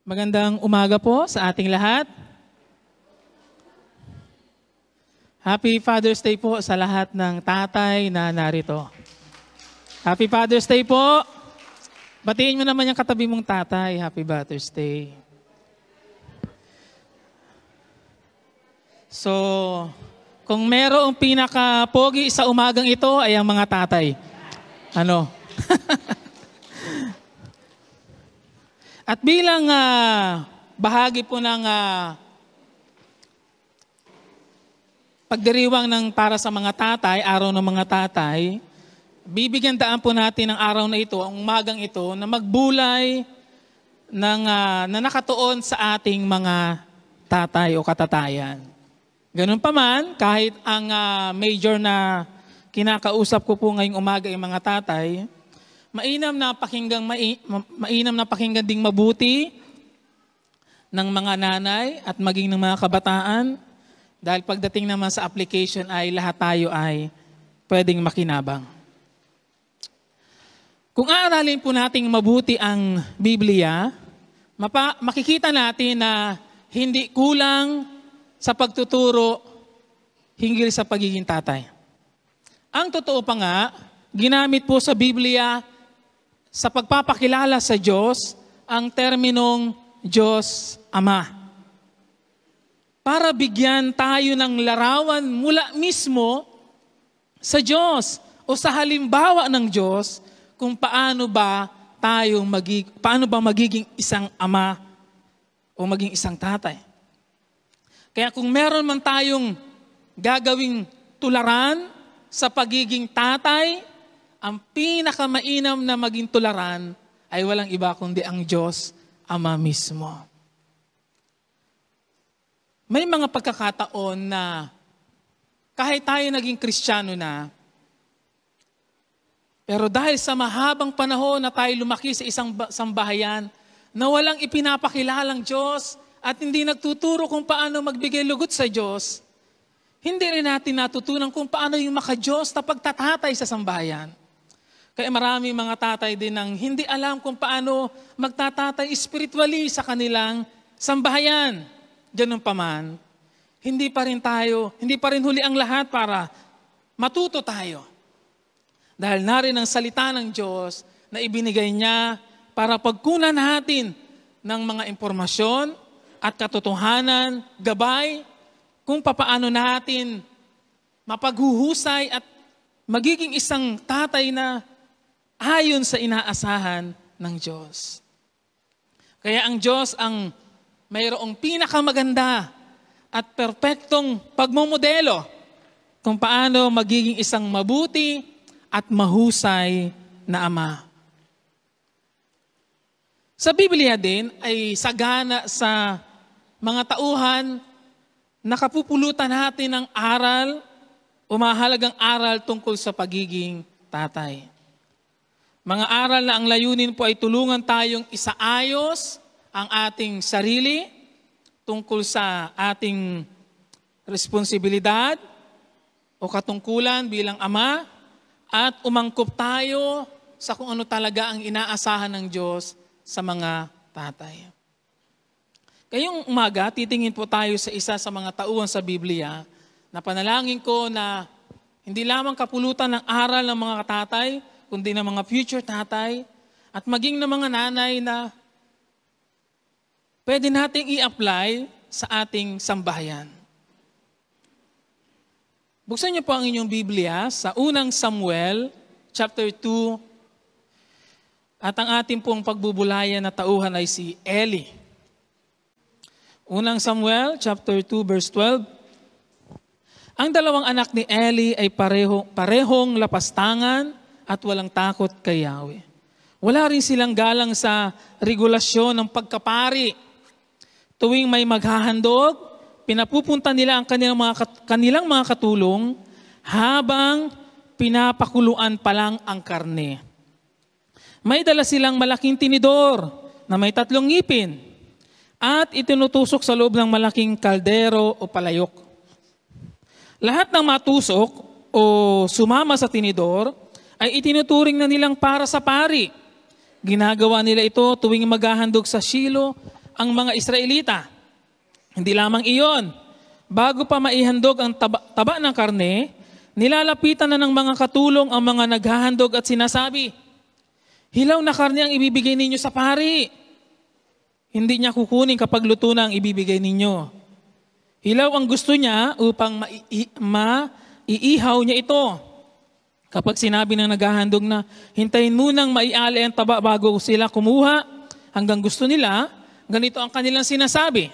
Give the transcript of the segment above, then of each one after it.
Magandang umaga po sa ating lahat. Happy Father's Day po sa lahat ng tatay na narito. Happy Father's Day po. Batiin mo naman yung katabi mong tatay. Happy Father's Day. So, kung merong pinaka-pogi sa umagang ito ay ang mga tatay. Ano? At bilang bahagi po ng pagdiriwang ng para sa mga tatay, araw ng mga tatay, bibigyan daan po natin ng araw na ito, ang umagang ito, na magbulay ng, na nakatuon sa ating mga tatay o katatayan. Ganun pa man, kahit ang major na kinakausap ko po ngayong umaga ay mga tatay, mainam na pakinggan ding mabuti ng mga nanay at maging ng mga kabataan dahil pagdating naman sa application ay lahat tayo ay pwedeng makinabang. Kung aaralin po nating mabuti ang Biblia, makikita natin na hindi kulang sa pagtuturo hinggil sa pagiging tatay. Ang totoo pa nga, ginamit po sa Biblia sa pagpapakilala sa Diyos, ang terminong Diyos Ama. Para bigyan tayo ng larawan mula mismo sa Diyos o sa halimbawa ng Diyos kung paano ba magiging isang ama o maging isang tatay. Kaya kung meron man tayong gagawing tularan sa pagiging tatay, ang pinakamainam na maging tularan ay walang iba kundi ang Diyos Ama mismo. May mga pagkakataon na kahit tayo naging Kristiyano na, pero dahil sa mahabang panahon na tayo lumaki sa isang sambahayan na walang ipinapakilalang Diyos at hindi nagtuturo kung paano magbigay lugot sa Diyos, hindi rin natin natutunan kung paano yung maka-Diyos na pagtatatay sa sambahayan. Kaya marami mga tatay din ang hindi alam kung paano magtatatay spiritually sa kanilang sambahayan. Ganun pa man, hindi pa rin huli ang lahat para matuto tayo. Dahil narin ang salita ng Diyos na ibinigay niya para pagkunan natin ng mga impormasyon at katotohanan, gabay, kung papaano natin mapaghuhusay at magiging isang tatay na ayon sa inaasahan ng Diyos. Kaya ang Diyos ang mayroong pinakamaganda at perpektong pagmomodelo kung paano magiging isang mabuti at mahusay na ama. Sa Biblia din ay sagana sa mga tauhan na kapupulutan natin ng aral o mahalagang aral tungkol sa pagiging tatay. Mga aral na ang layunin po ay tulungan tayong isaayos ang ating sarili tungkol sa ating responsibilidad o katungkulan bilang ama at umangkop tayo sa kung ano talaga ang inaasahan ng Diyos sa mga tatay. Ngayong umaga, titingin po tayo sa isa sa mga tauhan sa Biblia na panalangin ko na hindi lamang kapulutan ng aral ng mga tatay, kundi ng mga future tatay at maging ng mga nanay na pwede nating i-apply sa ating sambahayan. Buksan niyo po ang inyong Biblia sa unang Samuel, chapter 2, at ang ating pong pagbubulayan na tauhan ay si Eli. Unang Samuel, chapter 2, verse 12. Ang dalawang anak ni Eli ay parehong lapastangan at walang takot kay Yahweh. Wala rin silang galang sa regulasyon ng pagkapari. Tuwing may maghahandog, pinapupunta nila ang kanilang mga katulong habang pinapakuluan pa lang ang karne. May dala silang malaking tinidor na may 3 ngipin at itinutusok sa loob ng malaking kaldero o palayok. Lahat ng matusok o sumama sa tinidor ay itinuturing na nilang para sa pari. Ginagawa nila ito tuwing maghahandog sa Shilo ang mga Israelita. Hindi lamang iyon. Bago pa maihandog ang taba ng karne, nilalapitan na ng mga katulong ang mga naghahandog at sinasabi, hilaw na karne ang ibibigay ninyo sa pari. Hindi niya kukunin kapag luto na ang ibibigay ninyo. Hilaw ang gusto niya upang maiihaw niya ito. Kapag sinabi ng naghahandog na hintayin munang maiali ang taba bago sila kumuha, hanggang gusto nila, ganito ang kanilang sinasabi.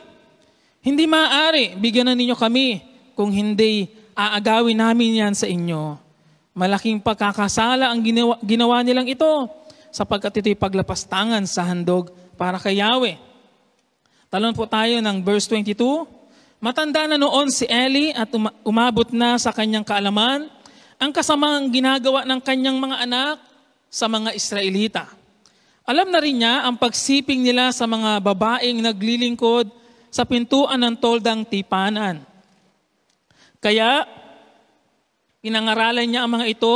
Hindi maaari, bigyan na ninyo kami, kung hindi aagawin namin yan sa inyo. Malaking pagkakasala ang ginawa nilang ito, sapagkat ito'y paglapastangan sa handog para kay Yahweh. Talon po tayo ng verse 22. Matanda na noon si Eli at umabot na sa kanyang kaalaman ang kasamang ginagawa ng kanyang mga anak sa mga Israelita. Alam na rin niya ang pagsiping nila sa mga babaeng naglilingkod sa pintuan ng toldang tipanan. Kaya, pinangaralan niya ang mga ito,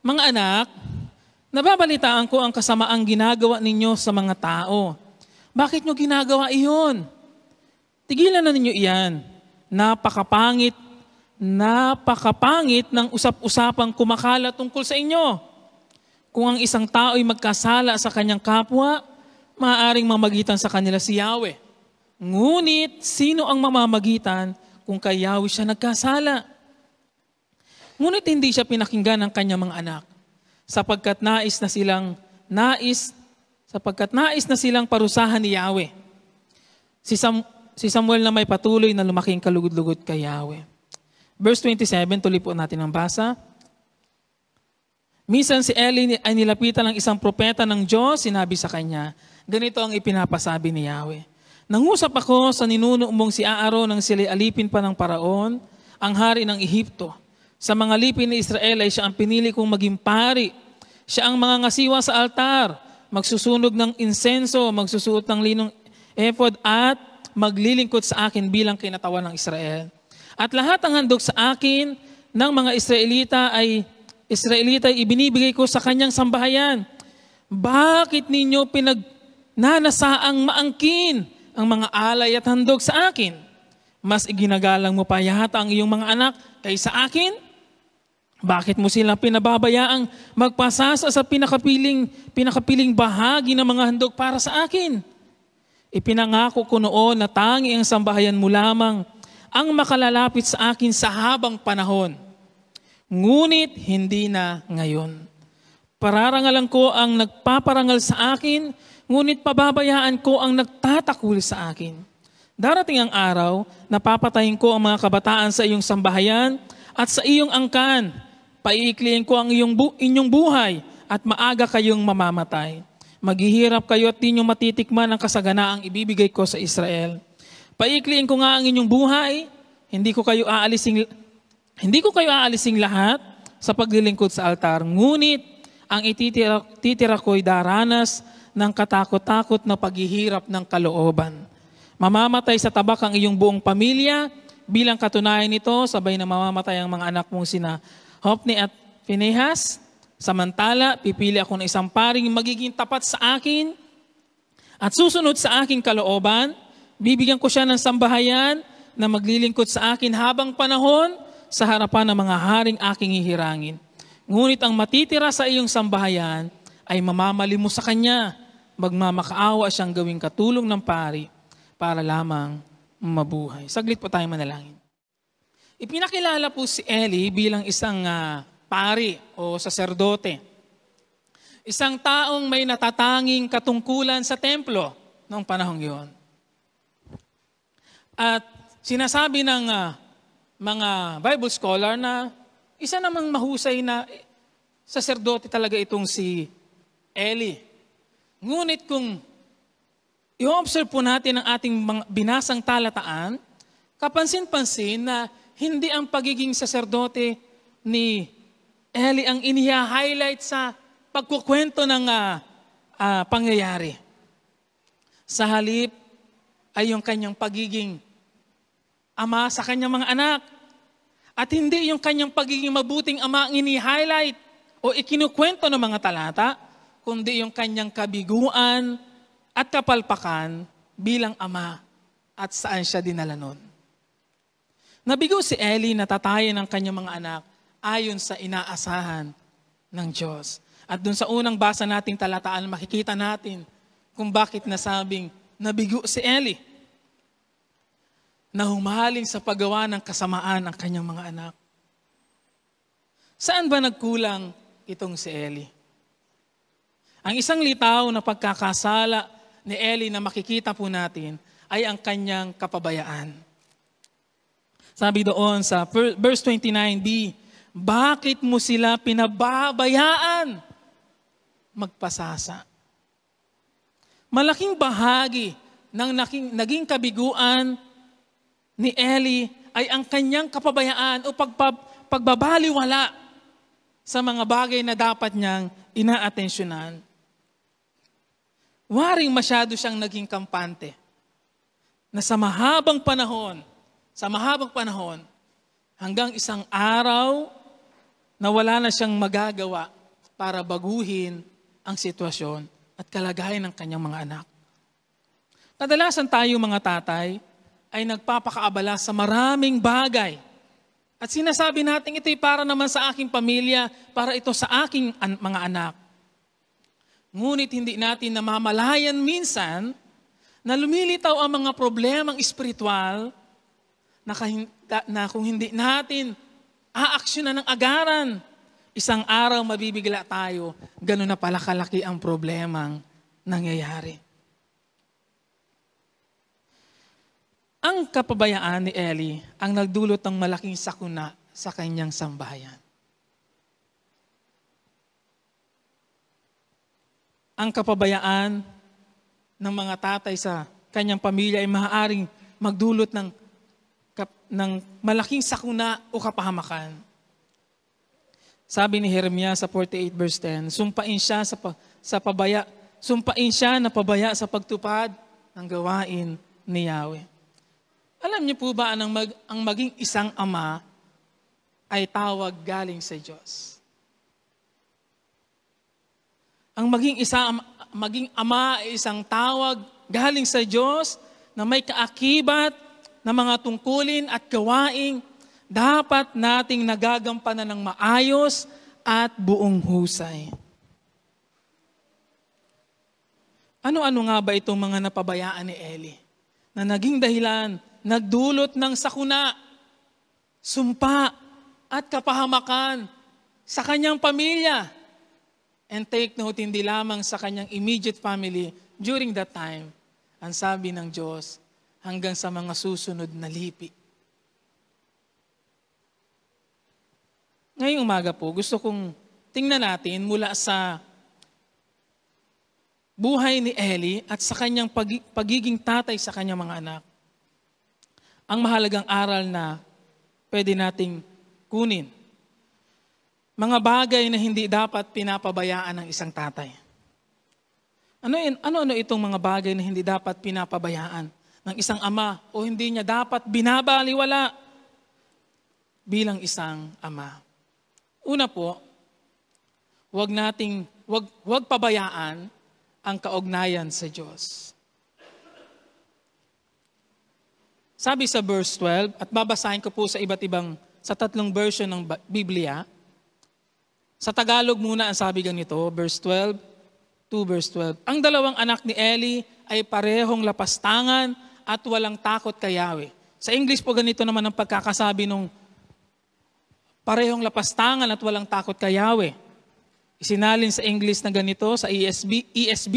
mga anak, nababalitaan ko ang kasamaang ginagawa ninyo sa mga tao. Bakit nyo ginagawa iyon? Tigilan na ninyo iyan. Napakapangit ng usap-usapang kumakalat tungkol sa inyo. Kung ang isang tao'y magkasala sa kanyang kapwa, maaaring mamagitan sa kanila si Yahweh. Ngunit, sino ang mamamagitan kung kay Yahweh siya nagkasala? Ngunit hindi siya pinakinggan ng kanyang mga anak, sapagkat nais na silang parusahan ni Yahweh. Si Samuel na may patuloy na lumaking kalugod-lugod kay Yahweh. Verse 27, tuloy po natin ang basa. Minsan si Eli ay nilapitan ng isang propeta ng Diyos, sinabi sa kanya, ganito ang ipinapasabi ni Yahweh. Nangusap ako sa ninuno mong si Aaron nang sila'y alipin pa ng Paraon, ang hari ng Ehipto. Sa mga lipin ni Israel ay siya ang pinili kong maging pari. Siya ang mga ngasiwa sa altar, magsusunog ng insenso, magsusuot ng linong ephod at maglilingkod sa akin bilang kinatawan ng Israel. At lahat ng handog sa akin ng mga Israelita ay ibinibigay ko sa kanyang sambahayan. Bakit ninyo pinagnanasaang maangkin ang mga alay at handog sa akin? Mas iginagalang mo pa yata ang iyong mga anak kaysa akin? Bakit mo sila pinababayaang magpasasa sa pinakapiling bahagi ng mga handog para sa akin? Ipinangako ko noon na tangi ang sambahayan mo lamang ang makalalapit sa akin sa habang panahon. Ngunit hindi na ngayon. Pararangalan ko ang nagpaparangal sa akin, ngunit pababayaan ko ang nagtatakul sa akin. Darating ang araw na papatayin ko ang mga kabataan sa iyong sambahayan at sa iyong angkan. Paiikliin ko ang inyong buhay at maaga kayong mamamatay. Maghihirap kayo at di nyo matitikman ang kasaganaang ibibigay ko sa Israel. Paiikliin ko nga ang inyong buhay, hindi ko kayo aalising lahat sa paglilingkod sa altar. Ngunit ang ititira ko'y daranas ng katakot-takot na paghihirap ng kalooban. Mamamatay sa tabak ang iyong buong pamilya. Bilang katunayan nito, sabay na mamamatay ang mga anak mong sina Hopni at Phinehas. Samantala, pipili ako ng isang paring magiging tapat sa akin at susunod sa aking kalooban. Bibigyan ko siya ng sambahayan na maglilingkod sa akin habang panahon sa harapan ng mga haring aking hihirangin. Ngunit ang matitira sa iyong sambahayan ay mamamali mo sa kanya. Magmamakaawa siyang gawing katulong ng pari para lamang mabuhay. Saglit po tayo manalangin. Ipinakilala po si Eli bilang isang pari o saserdote. Isang taong may natatanging katungkulan sa templo noong panahong iyon. At sinasabi ng mga Bible scholar na isa namang mahusay na saserdote talaga itong si Eli. Ngunit kung i-observe po natin ang ating mga binasang talataan, kapansin-pansin na hindi ang pagiging saserdote ni Eli ang iniha-highlight sa pagkukwento ng pangyayari. Sa halip ay yung kanyang pagiging ama sa kanyang mga anak. At hindi yung kanyang pagiging mabuting ama ang ini-highlight o ikinukwento ng mga talata, kundi yung kanyang kabiguan at kapalpakan bilang ama at saan siya dinala nun. Nabigo si Eli na tatayin ang kanyang mga anak ayon sa inaasahan ng Diyos. At dun sa unang basa nating talataan, makikita natin kung bakit nasabing nabigo si Eli na humaling sa paggawa ng kasamaan ang kanyang mga anak. Saan ba nagkulang itong si Eli? Ang isang litaw na pagkakasala ni Eli na makikita po natin ay ang kanyang kapabayaan. Sabi doon sa verse 29b, bakit mo sila pinababayaan magpasasa? Malaking bahagi ng naging kabiguan ni Eli ay ang kanyang kapabayaan o pagbabaliwala sa mga bagay na dapat niyang inaatensyonan. Waring masyado siyang naging kampante na sa mahabang panahon, hanggang isang araw na wala na siyang magagawa para baguhin ang sitwasyon at kalagayan ng kanyang mga anak. Kadalasan tayo mga tatay ay nagpapakaabala sa maraming bagay. At sinasabi natin ito'y para naman sa aking pamilya, para ito sa aking mga anak. Ngunit hindi natin namamalayan minsan na lumilitaw ang mga problemang espiritual na kung hindi natin aaksyonan ng agaran, isang araw mabibigla tayo, gano'n na pala kalaki ang problemang nangyayari. Ang kapabayaan ni Eli ang nagdulot ng malaking sakuna sa kanyang sambahayan. Ang kapabayaan ng mga tatay sa kanyang pamilya ay maaaring magdulot ng malaking sakuna o kapahamakan. Sabi ni Jeremias sa 48 verse 10, sumpain siya na pabaya sa pagtupad ng gawain ni Yahweh. Alam niyo po ba ang maging isang ama ay tawag galing sa Diyos? Ang maging ama ay isang tawag galing sa Diyos na may kaakibat na mga tungkulin at gawaing dapat nating nagagampanan ng maayos at buong husay. Ano-ano nga ba itong mga napabayaan ni Eli na naging dahilan, nagdulot ng sakuna, sumpa at kapahamakan sa kanyang pamilya? And take note, hindi lamang sa kanyang immediate family during that time. Ang sabi ng Diyos, hanggang sa mga susunod na lipi. Ngayong umaga po, gusto kong tingnan natin mula sa buhay ni Eli at sa kanyang pagiging tatay sa kanyang mga anak. Ang mahalagang aral na pwede nating kunin. Mga bagay na hindi dapat pinapabayaan ng isang tatay. Ano itong mga bagay na hindi dapat pinapabayaan ng isang ama o hindi niya dapat binabaliwala bilang isang ama? Una po, huwag pabayaan ang kaugnayan sa Diyos. Sabi sa verse 12, at babasahin ko po sa sa tatlong version ng Biblia. Sa Tagalog muna ang sabi ganito, verse 12, 2 verse 12. Ang dalawang anak ni Eli ay parehong lapastangan at walang takot kay Yahweh. Sa English po ganito naman ang pagkakasabi nung parehong lapastangan at walang takot kay Yahweh. Isinalin sa English na ganito, sa ESV,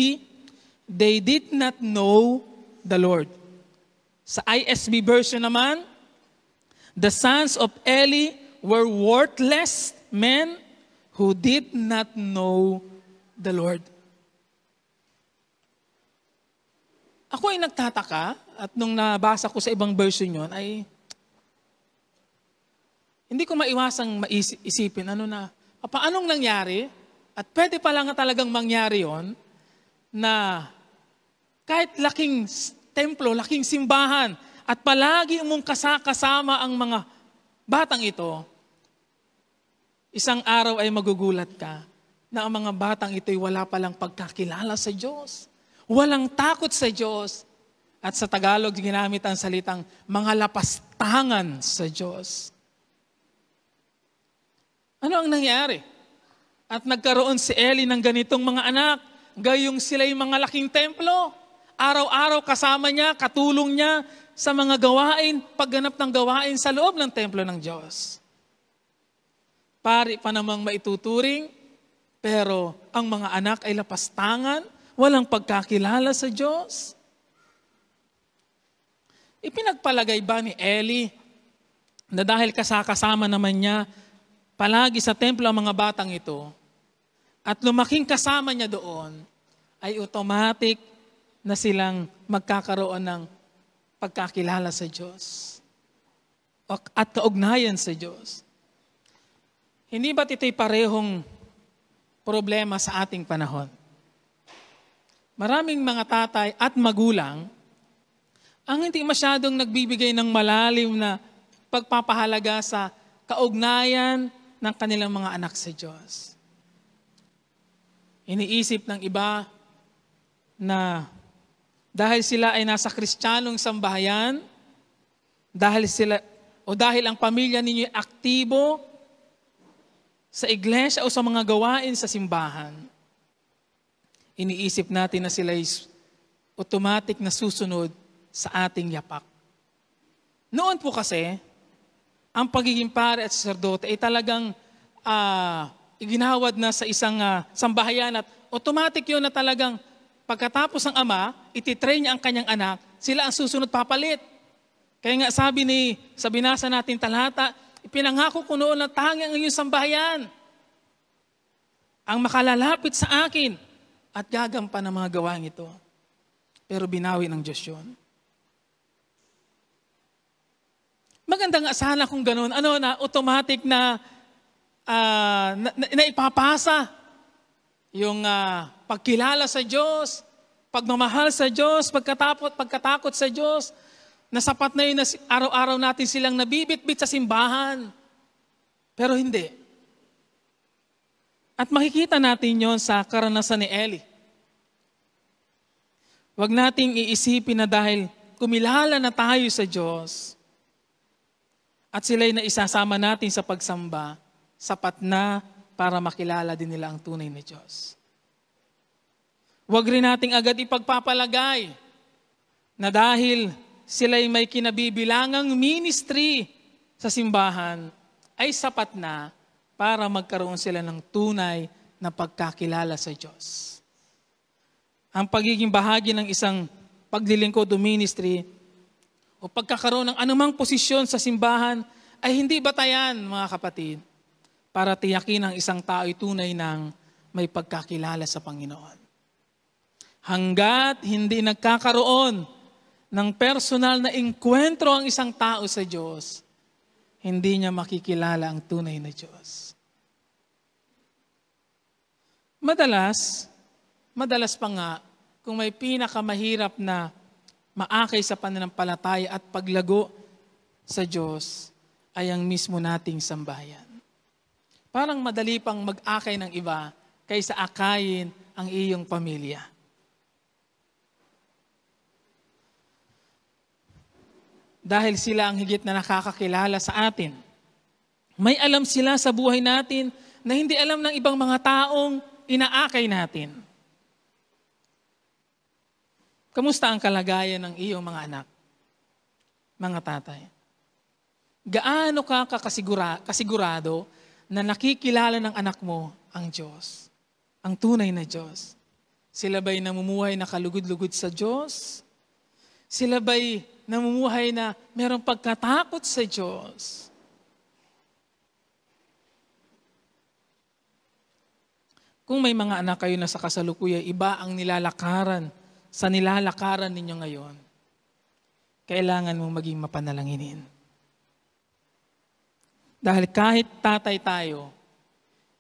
they did not know the Lord. Sa ISB version naman, the sons of Eli were worthless men who did not know the Lord. Ako ay nagtataka at nung nabasa ko sa ibang version yun ay hindi ko maiwasang isipin paanong nangyari at pwede pala nga talagang mangyari yon na kahit laking templo, laking simbahan at palagi mong kasama ang mga batang ito, isang araw ay magugulat ka na ang mga batang ito'y wala palang pagkakilala sa Diyos. Walang takot sa Diyos At sa Tagalog, ginamit ang salitang mga lapastangan sa Diyos. Ano ang nangyari? At nagkaroon si Eli ng ganitong mga anak, gayong sila'y mga laking templo. Araw-araw kasama niya, katulong niya sa mga gawain, pagganap ng gawain sa loob ng templo ng Diyos. Pari pa namang maituturing, pero ang mga anak ay lapastangan, walang pagkakilala sa Diyos. Ipinagpalagay ba ni Eli na dahil kasama naman niya palagi sa templo ang mga batang ito at lumaking kasama niya doon, ay automatic na silang magkakaroon ng pagkakilala sa Diyos at kaugnayan sa Diyos? Hindi ba't ito'y parehong problema sa ating panahon? Maraming mga tatay at magulang ang hindi masyadong nagbibigay ng malalim na pagpapahalaga sa kaugnayan ng kanilang mga anak sa Diyos. Iniisip ng iba na dahil sila ay nasa Kristiyanong sambahayan, dahil ang pamilya ninyo ay aktibo sa iglesia o sa mga gawain sa simbahan, iniisip natin na sila ay automatic na susunod sa ating yapak. Noon po kasi, ang pagiging pare at saserdote ay talagang iginawad na sa isang sambahayan at automatic yun na talagang pagkatapos ng ama, ititrain niya ang kanyang anak, sila ang susunod papalit. Kaya nga sabi sa binasa natin talata, ipinangako ko noon na tanging ang iyong sambahayan ang makalalapit sa akin at gagampan ng mga gawain ito. Pero binawi ng Diyos yun. Maganda nga sana kung gano'n, na automatic na ipapasa yung pagkilala sa Diyos, pagmamahal sa Diyos, pagkatakot sa Diyos, na sapat na yun na araw-araw natin silang nabibit-bit sa simbahan. Pero hindi. At makikita natin yon sa karanasan ni Eli. Huwag nating iisipin na dahil kumilala na tayo sa Diyos, at sila'y naisasama natin sa pagsamba, sapat na para makilala din nila ang tunay na Diyos. Huwag rin nating agad ipagpapalagay na dahil sila'y may kinabibilangang ministry sa simbahan, ay sapat na para magkaroon sila ng tunay na pagkakilala sa Diyos. Ang pagiging bahagi ng isang paglilingkod o ministry o pagkakaroon ng anumang posisyon sa simbahan ay hindi batayan, mga kapatid, para tiyakin ang isang tao ay tunay ng may pagkakilala sa Panginoon. Hanggat hindi nagkakaroon ng personal na engkwentro ang isang tao sa Diyos, hindi niya makikilala ang tunay na Diyos. Madalas pa nga, kung may pinakamahirap na maakay sa pananampalataya at paglago sa Diyos, ay ang mismo nating sambahayan. Parang madali pang mag-akay ng iba kaysa akayin ang iyong pamilya. Dahil sila ang higit na nakakakilala sa atin. May alam sila sa buhay natin na hindi alam ng ibang mga taong inaakay natin. Kamusta ang kalagayan ng iyong mga anak? Mga tatay. Gaano ka kasigurado na nakikilala ng anak mo ang Diyos? Ang tunay na Diyos. Sila ba'y namumuhay na kalugod-lugod sa Diyos? Sila ba'y namumuhay na merong pagkatakot sa Diyos? Kung may mga anak kayo na sa kasalukuyan, iba ang nilalakaran sa nilalakaran ninyo ngayon, kailangan mong maging mapanalanginin. Dahil kahit tatay tayo,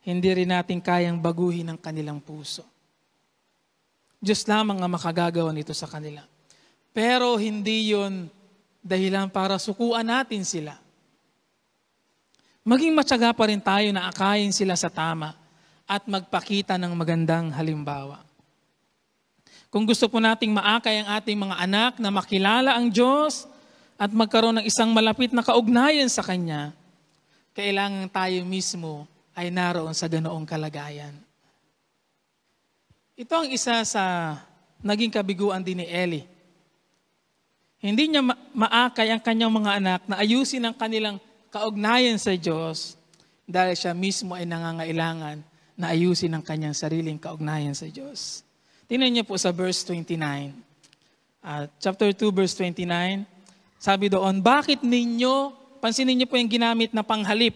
hindi rin natin kayang baguhin ang kanilang puso. Diyos lamang ang makagagawa nito sa kanila. Pero hindi yon dahilan para sukuan natin sila. Maging matyaga pa rin tayo na akayin sila sa tama at magpakita ng magandang halimbawa. Kung gusto po nating maakay ang ating mga anak na makilala ang Diyos at magkaroon ng isang malapit na kaugnayan sa Kanya, kailangan tayo mismo ay naroon sa ganoong kalagayan. Ito ang isa sa naging kabiguan din ni Eli. Hindi niya maakay ang kanyang mga anak na ayusin ang kanilang kaugnayan sa Diyos dahil siya mismo ay nangangailangan na ayusin ang kanyang sariling kaugnayan sa Diyos. Tingnan niyo po sa verse 29. Chapter 2, verse 29. Sabi doon, bakit ninyo, pansinin niyo po yung ginamit na panghalip.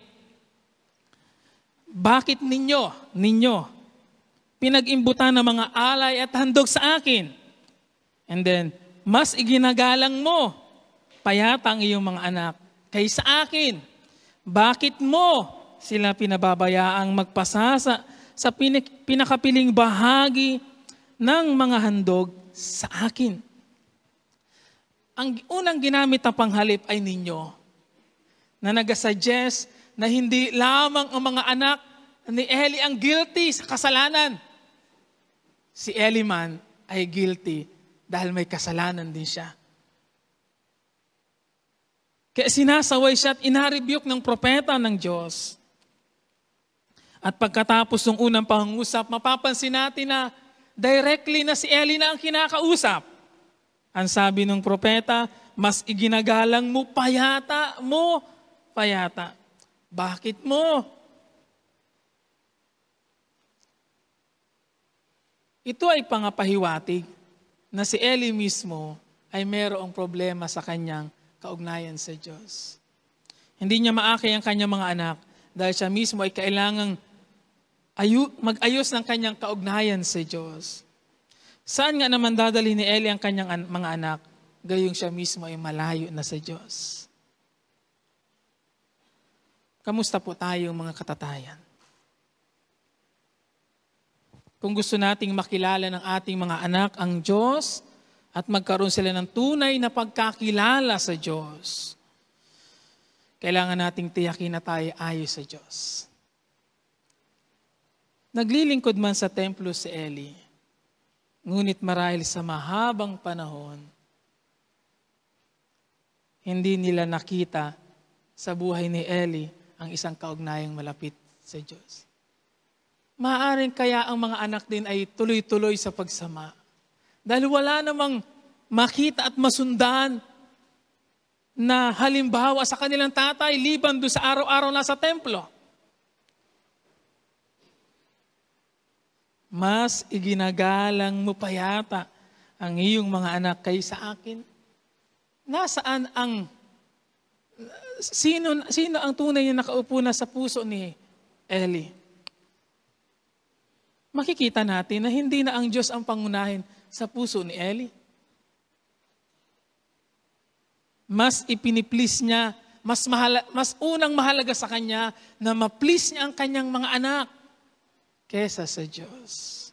Bakit ninyo, pinag-imbutan ng mga alay at handog sa akin? And then, mas iginagalang mo, payata ang iyong mga anak, kaysa akin. Bakit mo sila pinababayaang magpasasa sa pinakapiling bahagi ng mga handog sa akin? Ang unang ginamit na panghalip ay ninyo, na nag-suggest na hindi lamang ang mga anak ni Eli ang guilty sa kasalanan. Si Eli man ay guilty dahil may kasalanan din siya. Kaya sinasaway siya at inarebuke ng propeta ng Diyos. At pagkatapos ng unang pangungusap, mapapansin natin na directly na si Eli na ang kinakausap. Ang sabi ng propeta, mas iginagalang mo, payata. Bakit mo? Ito ay pangapahiwatig na si Eli mismo ay mayroong problema sa kanyang kaugnayan sa Diyos. Hindi niya maakay ang kanyang mga anak dahil siya mismo ay kailangang mag-ayos ng kanyang kaugnayan sa Diyos. Saan nga naman dadalhin ni Eli ang kanyang mga anak? Gayong siya mismo ay malayo na sa Diyos. Kamusta po tayong mga katatayan? Kung gusto nating makilala ng ating mga anak ang Diyos at magkaroon sila ng tunay na pagkakilala sa Diyos, kailangan nating tiyakin na tayo ayos sa Diyos. Naglilingkod man sa templo si Eli, ngunit marahil sa mahabang panahon, hindi nila nakita sa buhay ni Eli ang isang kaugnayang malapit sa Diyos. Maaaring kaya ang mga anak din ay tuloy-tuloy sa pagsama. Dahil wala namang makita at masundan na halimbawa sa kanilang tatay liban doon sa araw-araw na sa templo. Mas iginagalang mo pa yata ang iyong mga anak kaysa akin. Nasaan ang sino ang tunay na nakaupo na sa puso ni Eli? Makikita natin na hindi na ang Diyos ang pangunahin sa puso ni Eli. Mas ipiniplease niya, mas unang mahalaga sa kanya na ma-please niya ang kanyang mga anak kesa sa Diyos.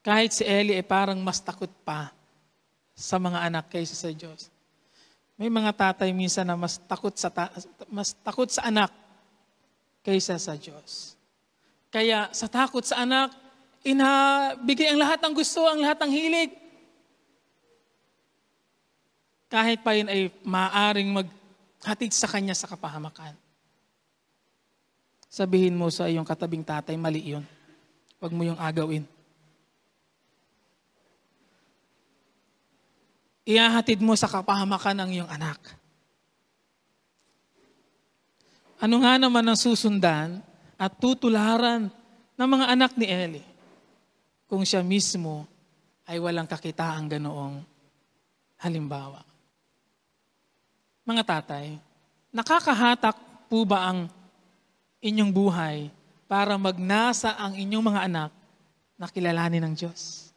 Kahit si Eli ay parang mas takot pa sa mga anak kaysa sa Diyos. May mga tatay minsan na mas takot sa anak kaysa sa Diyos. Kaya sa takot sa anak, inabigay ang lahat ng gusto, ang lahat ng hilig. Kahit pa yun ay maaaring maghatid sa kanya sa kapahamakan. Sabihin mo sa iyong katabing tatay, mali yun. Huwag mo yung agawin. Ihahatid mo sa kapahamakan ang iyong anak. Ano nga naman ang susundan at tutularan ng mga anak ni Eli kung siya mismo ay walang kakitaang ganoong halimbawa? Mga tatay, nakakahatak po ba ang inyong buhay para magnasa ang inyong mga anak na kilalanin ng Diyos?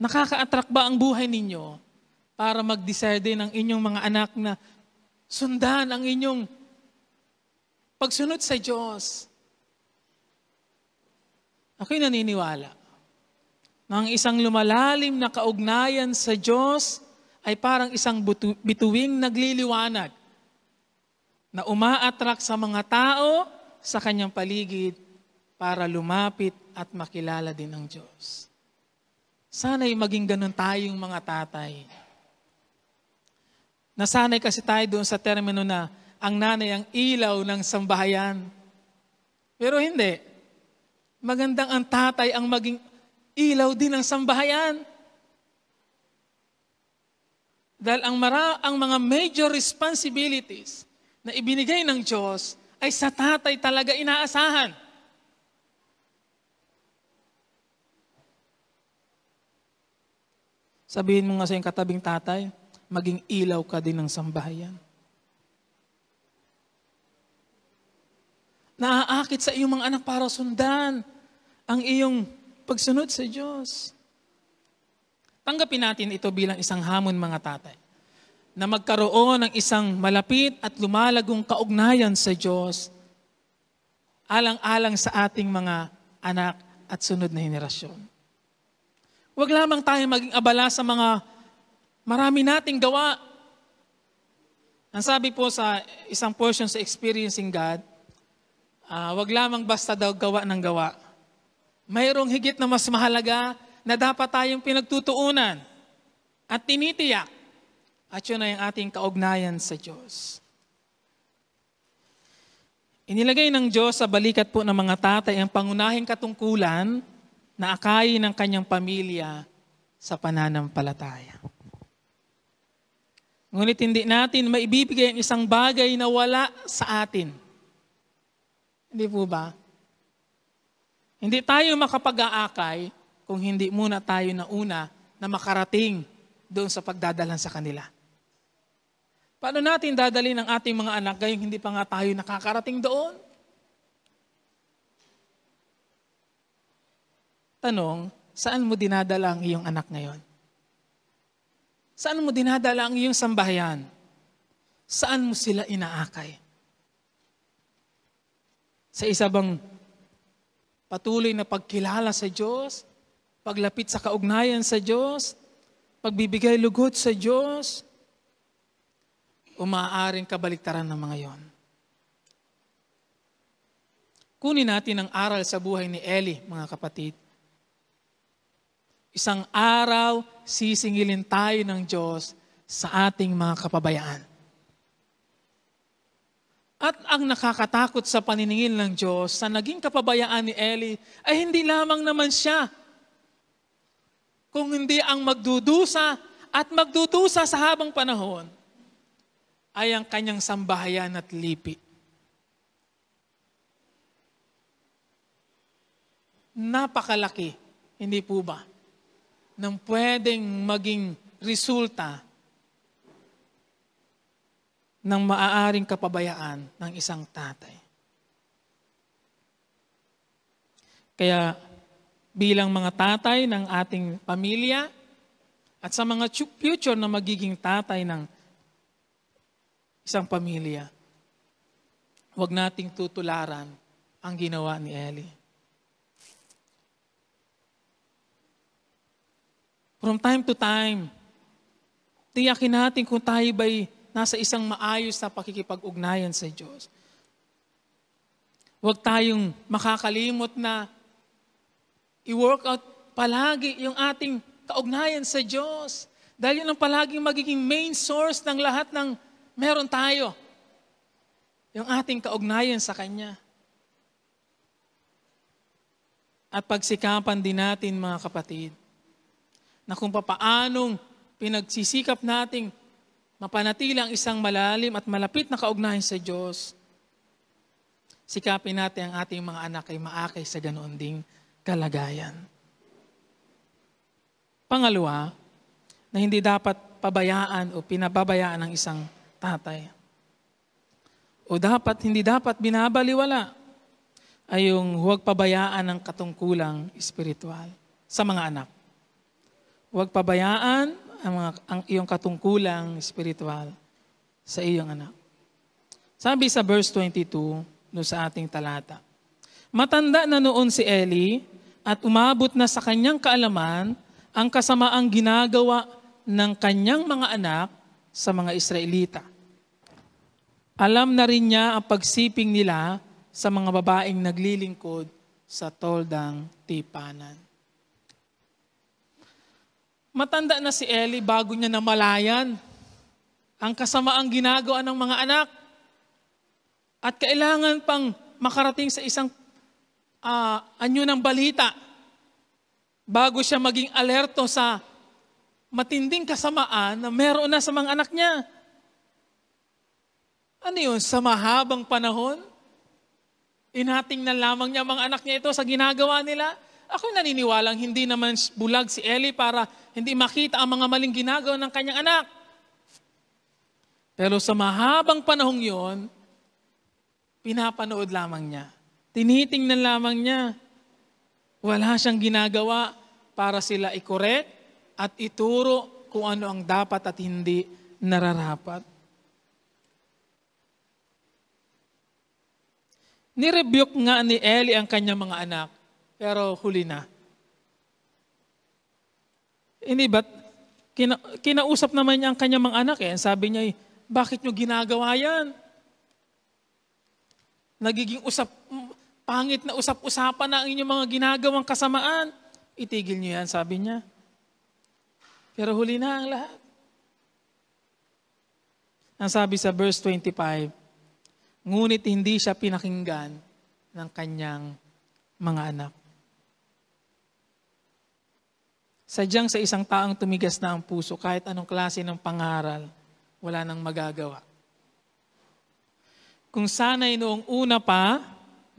Nakaka-attract ba ang buhay ninyo para mag-desire din ang inyong mga anak na sundan ang inyong pagsunod sa Diyos? Ako'y naniniwala na ang isang lumalalim na kaugnayan sa Diyos ay parang isang bituing nagliliwanag na uma-attract sa mga tao sa kanyang paligid para lumapit at makilala din ang Diyos. Sana'y maging ganun tayong mga tatay. Nasanay kasi tayo doon sa termino na ang nanay ang ilaw ng sambahayan. Pero hindi. Magandang ang tatay ang maging ilaw din ng sambahayan. Dahil ang mga major responsibilities na ibinigay ng Diyos ay sa tatay talaga inaasahan. Sabihin mo nga sa iyong katabing tatay, maging ilaw ka din ng sambahayan. Naaakit sa iyong mga anak para sundan ang iyong pagsunod sa Diyos. Tanggapin natin ito bilang isang hamon mga tatay, na magkaroon ng isang malapit at lumalagong kaugnayan sa Diyos, alang-alang sa ating mga anak at sunod na henerasyon. Huwag lamang tayo maging abala sa mga marami nating gawa. Ang sabi po sa isang portion sa Experiencing God, huwag lamang basta daw gawa ng gawa. Mayroong higit na mas mahalaga na dapat tayong pinagtutuunan at tinitiyak. At yun ay ang ating kaugnayan sa Diyos. Inilagay ng Diyos sa balikat po ng mga tatay ang pangunahing katungkulan na akayin ng kanyang pamilya sa pananampalataya. Ngunit hindi natin maibibigay ang isang bagay na wala sa atin. Hindi po ba? Hindi tayo makapag-aakay kung hindi muna tayo na una na makarating doon sa pagdadalan sa kanila. Paano natin dadalhin ang ating mga anak gayong hindi pa nga tayo nakakarating doon? Tanong, saan mo dinadala ang iyong anak ngayon? Saan mo dinadala ang iyong sambahayan? Saan mo sila inaakay? Sa isa bang patuloy na pagkilala sa Diyos, paglapit sa kaugnayan sa Diyos, pagbibigay lugod sa Diyos, o maaaring kabaliktaran ng mga yon? Kunin natin ang aral sa buhay ni Eli, mga kapatid. Isang araw, sisingilin tayo ng Diyos sa ating mga kapabayaan. At ang nakakatakot sa paniningil ng Diyos sa naging kapabayaan ni Eli ay hindi lamang naman siya, kung hindi ang magdudusa at magdudusa sa habang panahon ay ang kanyang sambahayan at lipi. Napakalaki, hindi po ba, ng pwedeng maging resulta ng maaaring kapabayaan ng isang tatay. Kaya bilang mga tatay ng ating pamilya at sa mga future na magiging tatay ng isang pamilya, huwag nating tutularan ang ginawa ni Eli. From time to time, tiyakin natin kung tayo ba'y nasa isang maayos na pakikipag-ugnayan sa Diyos. Huwag tayong makakalimot na i-work out palagi yung ating kaugnayan sa Diyos. Dahil yun ang palaging magiging main source ng lahat ng meron tayo. Yung ating kaugnayan sa Kanya. At pagsikapan din natin, mga kapatid, na kung papaanong pinagsisikap nating mapanatili ang isang malalim at malapit na kaugnayan sa Diyos, sikapin natin ang ating mga anak ay maakay sa ganoon ding kalagayan. Pangalawa, na hindi dapat pabayaan o pinababayaan ng isang tatay. O hindi dapat binabaliwala ay yung huwag pabayaan ng katungkulang espiritual sa mga anak. Huwag pabayaan ang iyong katungkulang espiritual sa iyong anak. Sabi sa verse 22 no sa ating talata, matanda na noon si Eli at umabot na sa kanyang kaalaman ang kasamaang ginagawa ng kanyang mga anak sa mga Israelita. Alam na rin niya ang pagsiping nila sa mga babaeng naglilingkod sa toldang tipanan. Matanda na si Eli bago niya namalayan ang kasamaang ginagawa ng mga anak. At kailangan pang makarating sa isang anyo ng balita bago siya maging alerto sa matinding kasamaan na meron na sa mga anak niya. Ano yun? Sa mahabang panahon, inating na lamang niya mga anak niya ito sa ginagawa nila. Ako'y naniniwalang hindi naman bulag si Eli para hindi makita ang mga maling ginagawa ng kanyang anak. Pero sa mahabang panahong yon, pinapanood lamang niya. Tinitingnan lamang niya. Wala siyang ginagawa para sila i-correct at ituro kung ano ang dapat at hindi nararapat. Nirebuke nga ni Eli ang kanyang mga anak, pero huli na. Hindi ba't kinausap naman niya ang kanyang mga anak eh. Sabi niya, bakit niyo ginagawa yan? Nagiging pangit na usap-usapan na ang inyong mga ginagawang kasamaan. Itigil niyo yan, sabi niya. Pero huli na ang lahat. Ang sabi sa verse 25, ngunit hindi siya pinakinggan ng kanyang mga anak. Sadyang sa isang taong tumigas na ang puso, kahit anong klase ng pangaral, wala nang magagawa. Kung sana'y noong una pa,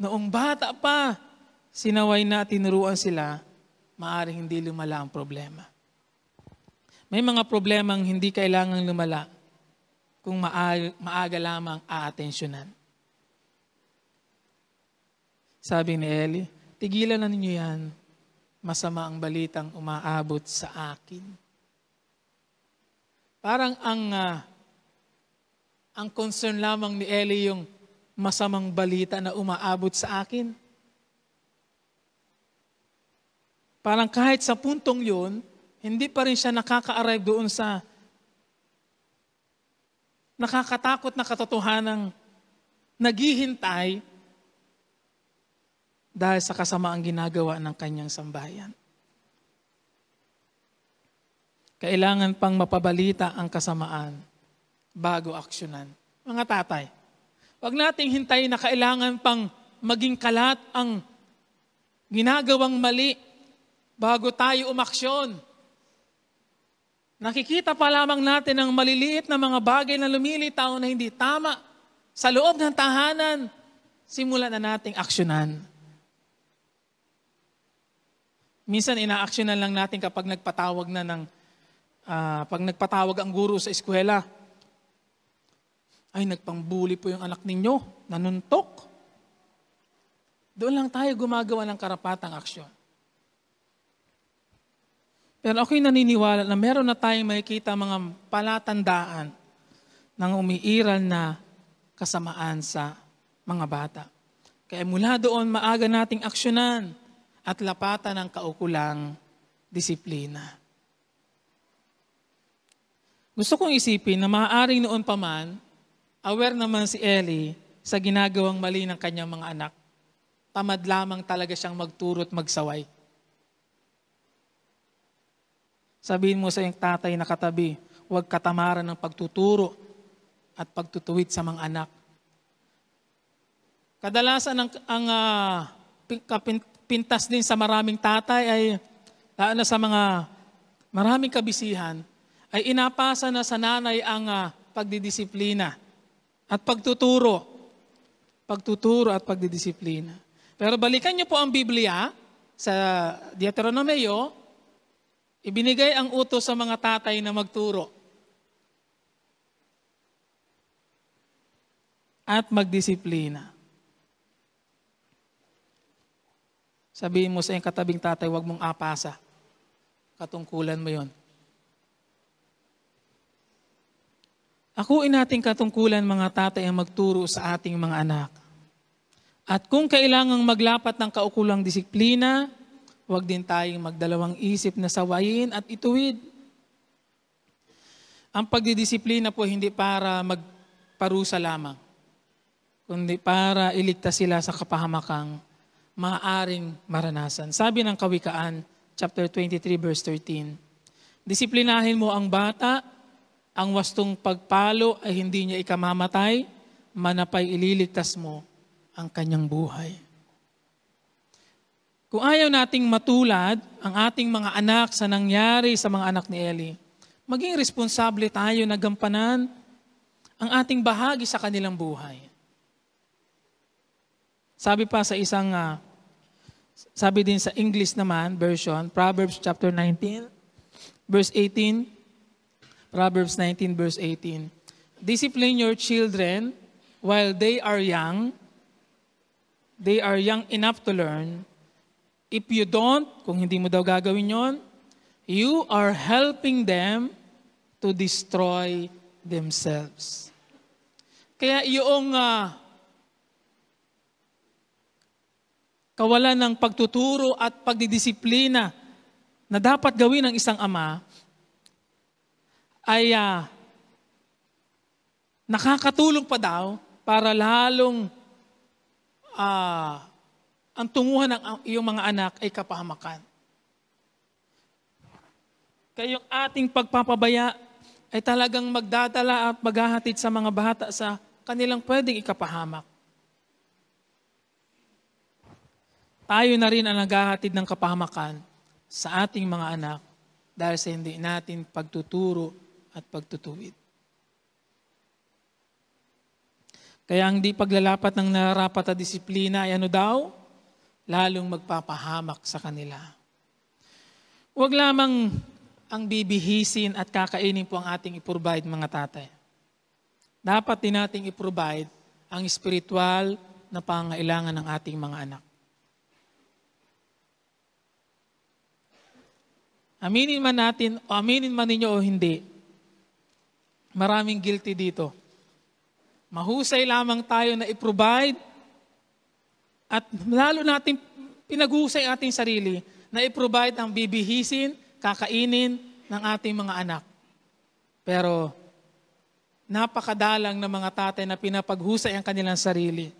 noong bata pa, sinaway na at tinuruan sila, maaaring hindi lumala ang problema. May mga problemang hindi kailangang lumala kung maaga lamang aatensyonan. Sabi ni Eli, tigilan na ninyo yan. Masama ang balitang umaabot sa akin. Parang ang concern lamang ni Eli yung masamang balita na umaabot sa akin. Parang kahit sa puntong yun, hindi pa rin siya nakaka-arrive doon sa nakakatakot na katotohanang naghihintay dahil sa kasamaang ginagawa ng kanyang sambahayan. Kailangan pang mapabalita ang kasamaan bago aksyonan. Mga tatay, huwag nating hintayin na kailangan pang maging kalat ang ginagawang mali bago tayo umaksyon. Nakikita pa lamang natin ang maliliit na mga bagay na lumilitaw na hindi tama sa loob ng tahanan. Simulan na nating aksyonan. Minsan ina-aksyonan lang natin kapag nagpatawag ang guro sa eskwela. Ay, nagpangbuli po yung anak ninyo, nanuntok. Doon lang tayo gumagawa ng karapatang aksyon. Pero ako'y naniniwala na meron na tayong makikita mga palatandaan ng umiiral na kasamaan sa mga bata. Kaya mula doon, maaga nating aksyonan at lapatan ng kaukulang disiplina. Gusto kong isipin na maaaring noon pa man, aware naman si Eli sa ginagawang mali ng kanyang mga anak. Tamad lamang talaga siyang magturo at magsaway. Sabihin mo sa iyong tatay na katabi, huwag katamaran ng pagtuturo at pagtutuwid sa mga anak. Kadalasan ang pintas din sa maraming tatay ay, lalo na sa mga maraming kabisihan, ay inapasa na sa nanay ang pagdidisiplina at pagtuturo. Pagtuturo at pagdidisiplina. Pero balikan niyo po ang Biblia sa Deuteronomio, ibinigay ang utos sa mga tatay na magturo at magdisiplina. Sabihin mo sa iyong katabing tatay, huwag mong apasa. Katungkulan mo yon. Akuin natin katungkulan mga tatay ang magturo sa ating mga anak. At kung kailangang maglapat ng kaukulang disiplina, huwag din tayong magdalawang isip na sawayin at ituwid. Ang pagdidisiplina po hindi para magparusa lamang, kundi para iligtas sila sa kapahamakang maaaring maranasan. Sabi ng Kawikaan, chapter 23, verse 13, disiplinahin mo ang bata, ang wastong pagpalo ay hindi niya ikamamatay, manapay ililigtas mo ang kanyang buhay. Kung ayaw nating matulad ang ating mga anak sa nangyari sa mga anak ni Eli, maging responsable tayo na gampanan ang ating bahagi sa kanilang buhay. Sabi pa sa sabi din sa English naman, version, Proverbs chapter 19, verse 18, Proverbs 19, verse 18, discipline your children while they are young enough to learn. If you don't, kung hindi mo daw gagawin yon, you are helping them to destroy themselves. Kaya yung kawalan ng pagtuturo at pagdidisiplina na dapat gawin ng isang ama ay nakakatulong pa daw para lalong ang tunguhan ng iyong mga anak ay kapahamakan. Kaya yung ating pagpapabaya ay talagang magdadala at maghahatid sa mga bata sa kanilang pwedeng ikapahamak. Tayo na rin ang naghahatid ng kapahamakan sa ating mga anak dahil sa hindi natin pagtuturo at pagtutuwid. Kaya ang di paglalapat ng nararapat na disiplina ay ano daw? Lalong magpapahamak sa kanila. Huwag lamang ang bibihisin at kakainin po ang ating i-provide mga tatay. Dapat din nating i-provide ang spiritual na pangailangan ng ating mga anak. Aminin man natin, o aminin man ninyo o hindi, maraming guilty dito. Mahusay lamang tayo na i-provide at lalo natin pinaghusay ating sarili na i-provide ang bibihisin, kakainin ng ating mga anak. Pero napakadalang ng mga tatay na pinapaghusay ang kanilang sarili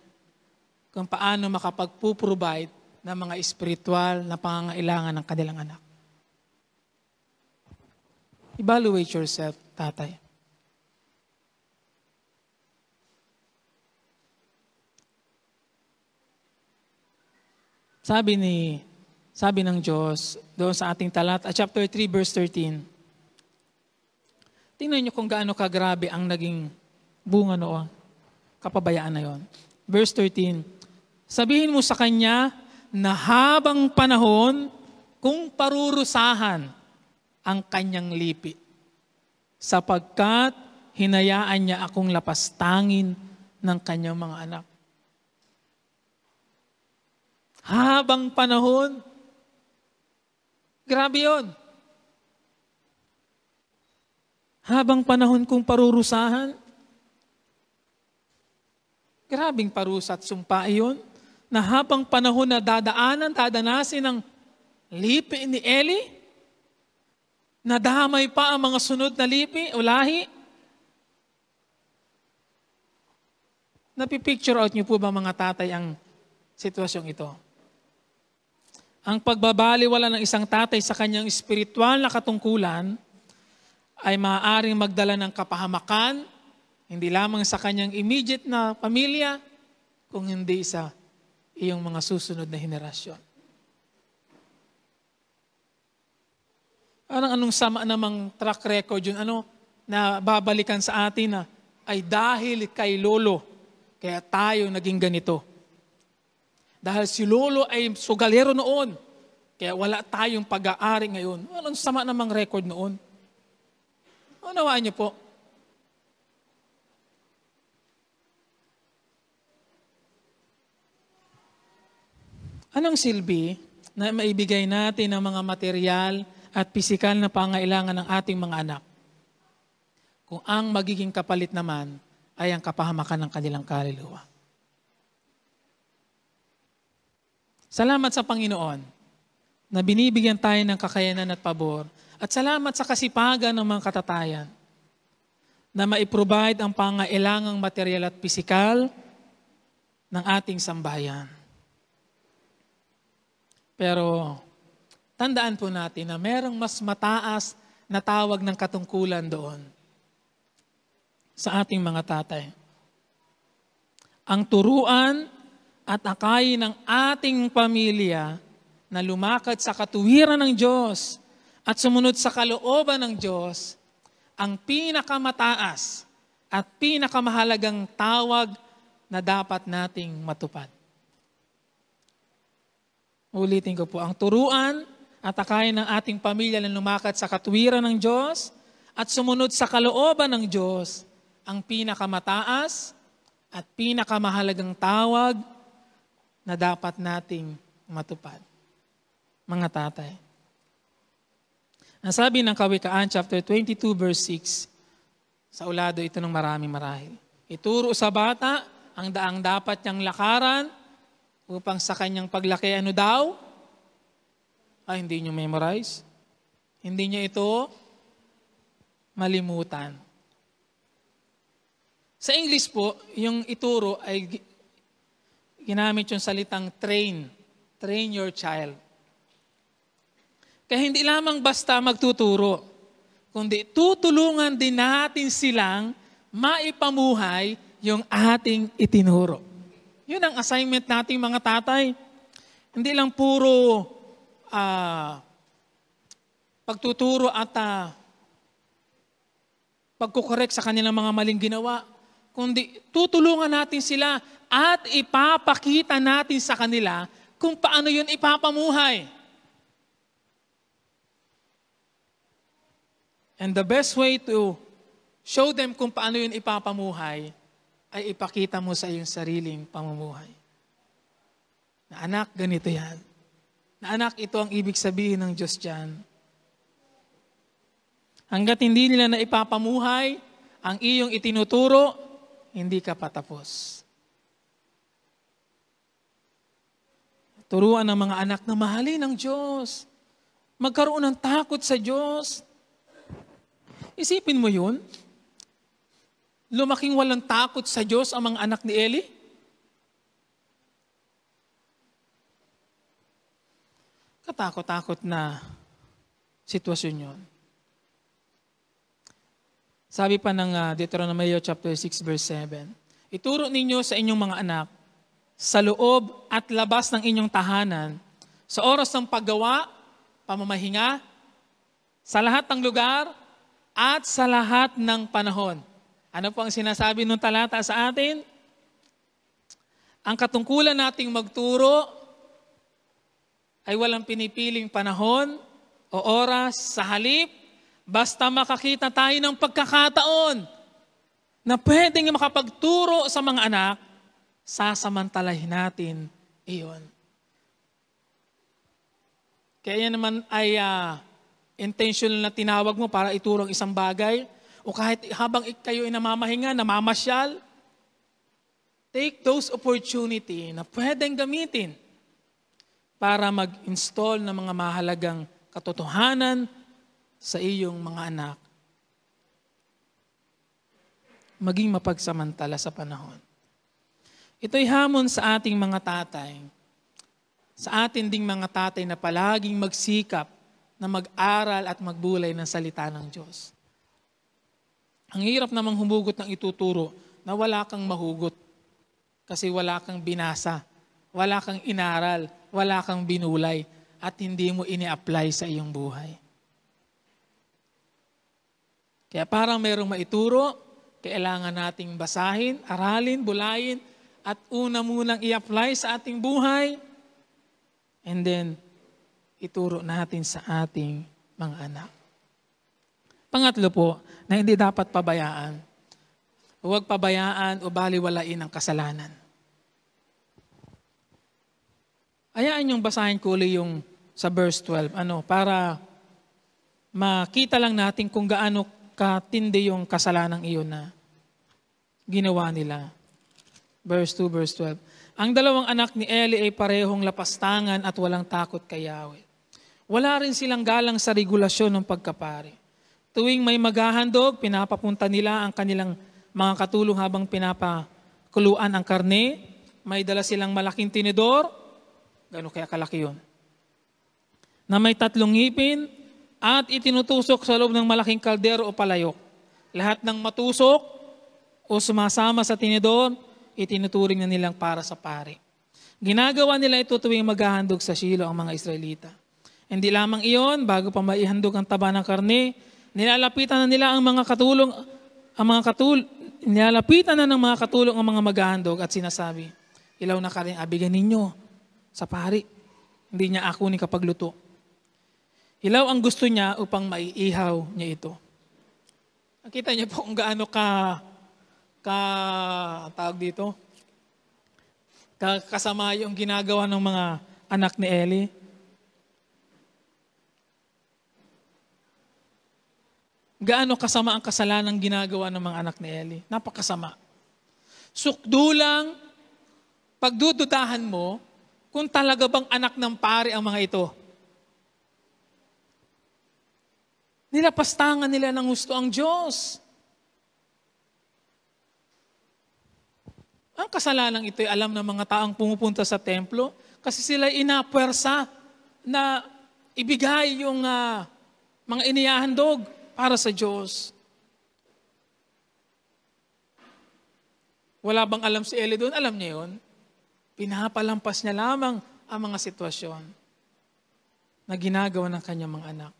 kung paano makapagpuprovide ng mga espiritual na pangangailangan ng kanilang anak. Evaluate yourself, tatay. Sabi ng Diyos doon sa ating talata, chapter 3, verse 13. Tingnan niyo kung gaano kagrabe ang naging bunga noon, kapabayaan na yon. Verse 13, sabihin mo sa kanya na habang panahon kung parurusahan ang kanyang lipi, sapagkat hinayaan niya akong lapastangin ng kanyang mga anak. Habang panahon, grabe yun. Habang panahon kung parurusahan, grabing parusa at sumpa yun, na habang panahon na dadanasin ng lipi ni Eli, nadamay pa ang mga sunod na lipi o lahi. Napipicture out niyo po ba mga tatay ang sitwasyong ito? Ang pagbabaliwala ng isang tatay sa kanyang espiritual na katungkulan ay maaaring magdala ng kapahamakan, hindi lamang sa kanyang immediate na pamilya, kung hindi sa iyong mga susunod na henerasyon. Anong sama namang track record yun, na babalikan sa atin na ay dahil kay Lolo, kaya tayo naging ganito. Dahil si Lolo ay sugalero noon, kaya wala tayong pag-aari ngayon. Anong sama namang record noon? Unawaan niyo po. Anong silbi na maibigay natin ng mga material at pisikal na pangailangan ng ating mga anak kung ang magiging kapalit naman ay ang kapahamakan ng kanilang kaluluwa? Salamat sa Panginoon na binibigyan tayo ng kakayanan at pabor, at salamat sa kasipagan ng mga katatayan na maiprovide ang pangailangang material at pisikal ng ating sambahayan. Pero tandaan po natin na merong mas mataas na tawag ng katungkulan doon sa ating mga tatay. Ang turuan at akayin ng ating pamilya na lumakad sa katuwiran ng Diyos at sumunod sa kalooban ng Diyos, ang pinakamataas at pinakamahalagang tawag na dapat nating matupad. Ulitin ko po, ang turuan at akayin ng ating pamilya na lumakad sa katuwiran ng Diyos at sumunod sa kalooban ng Diyos, ang pinakamataas at pinakamahalagang tawag na dapat nating matupad. Mga tatay. Ang sabi ng Kawikaan, chapter 22, verse 6, sa ulado ito ng maraming marahil. Ituro sa bata ang daang dapat niyang lakaran upang sa kanyang paglaki, ano daw? Hindi niyo memorize? Hindi niyo ito malimutan. Sa English po, yung ituro ay ginamit yung salitang train. Train your child. Kaya hindi lamang basta magtuturo, kundi tutulungan din natin silang maipamuhay yung ating itinuro. Yun ang assignment nating mga tatay. Hindi lang puro pagtuturo at pagkukorek sa kanilang mga maling ginawa, kundi tutulungan natin sila at ipapakita natin sa kanila kung paano yun ipapamuhay. And the best way to show them kung paano yun ipapamuhay ay ipakita mo sa iyong sariling pamumuhay. Na anak, ganito yan. Na anak, ito ang ibig sabihin ng Diyos dyan. Hanggat hindi nila na ipapamuhay ang iyong itinuturo, hindi ka patapos. Turuan ng mga anak na mahalin ng Diyos. Magkaroon ng takot sa Diyos. Isipin mo yun. Lumaking walang takot sa Diyos ang mga anak ni Eli. Katakot-takot na sitwasyon yun. Sabi pa ng Deuteronomy chapter 6 verse 7, ituro ninyo sa inyong mga anak sa loob at labas ng inyong tahanan, sa oras ng paggawa, pamamahinga, sa lahat ng lugar, at sa lahat ng panahon. Ano po ang sinasabi ng talata sa atin? Ang katungkulan nating magturo ay walang pinipiling panahon o oras sa halip, basta makakita tayo ng pagkakataon na pwedeng makapagturo sa mga anak, sasamantalahin natin iyon. Kaya yan naman ay intentional na tinawag mo para ituro ang isang bagay, o kahit habang kayo ay namamahinga, namamasyal, take those opportunity na pwedeng gamitin para mag-install ng mga mahalagang katotohanan sa iyong mga anak. Maging mapagsamantala sa panahon. Ito'y hamon sa ating mga tatay, sa atin ding mga tatay na palaging magsikap na mag-aral at magbulay ng salita ng Diyos. Ang hirap namang humugot ng ituturo na wala kang mahugot kasi wala kang binasa, wala kang inaral, wala kang binulay at hindi mo ini-apply sa iyong buhay. Kaya parang merong maituro, kailangan nating basahin, aralin, bulayin, at una munang i-apply sa ating buhay, and then ituro natin sa ating mga anak. Pangatlo po, na hindi dapat pabayaan. Huwag pabayaan o baliwalain ang kasalanan. Hayaan niyong basahin ko ulit yung sa verse 12, para makita lang natin kung gaano katindi yung kasalanang iyon na ginawa nila. Verse 2, verse 12. Ang dalawang anak ni Eli ay parehong lapastangan at walang takot kay Yahweh. Wala rin silang galang sa regulasyon ng pagkapari. Tuwing may maghahandog, pinapapunta nila ang kanilang mga katulong habang pinapakuluan ang karne May dala silang malaking tinidor, gano'n kaya kalaki yun, na may 3 ngipin at itinutusok sa loob ng malaking kaldero o palayok. Lahat ng matusok o sumasama sa tinidor, itinuturing na nilang para sa pari. Ginagawa nila ito tuwing maghahandog sa Shilo ang mga Israelita. Hindi lamang iyon, bago pa maihandog ang taba ng karne, nilalapitan na nila ang mga katulong, nilalapitan na ng mga katulong ang mga maghahandog at sinasabi, ilaw na karing abigan ninyo sa pari. Hindi niya akunin kapag luto. Ilaw ang gusto niya upang maiihaw niya ito. Nakita niyo po kung gaano tawag dito, kasama yung ginagawa ng mga anak ni Eli. Gaano kasama ang kasalanan ginagawa ng mga anak ni Eli? Napakasama. Sukdulang pagdududahan mo kung talaga bang anak ng pari ang mga ito. Nilapastangan nila ng gusto ang Diyos. Ang kasalanang ito ay alam ng mga taong pumupunta sa templo kasi sila inapwersa na ibigay yung mga inihahandog para sa Diyos. Wala bang alam si Eli doon? Alam niya yun. Pinapalampas niya lamang ang mga sitwasyon na ginagawa ng kanyang mga anak.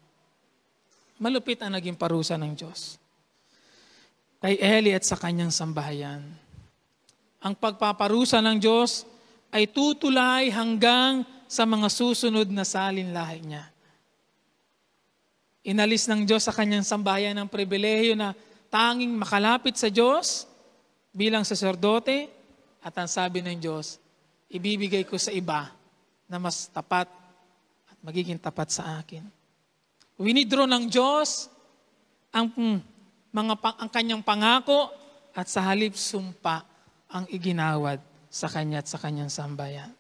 Malupit ang naging parusa ng Diyos kay Eli at sa kanyang sambahayan. Ang pagpaparusa ng Diyos ay tutulay hanggang sa mga susunod na salinlahi niya. Inalis ng Diyos sa kanyang sambahayan ang pribilehiyo na tanging makalapit sa Diyos bilang saserdote, at ang sabi ng Diyos, ibibigay ko sa iba na mas tapat at magiging tapat sa akin. Winidraw ng Diyos ang kanyang pangako at sa halip sumpa ang iginawad sa kanya at sa kanyang sambayan.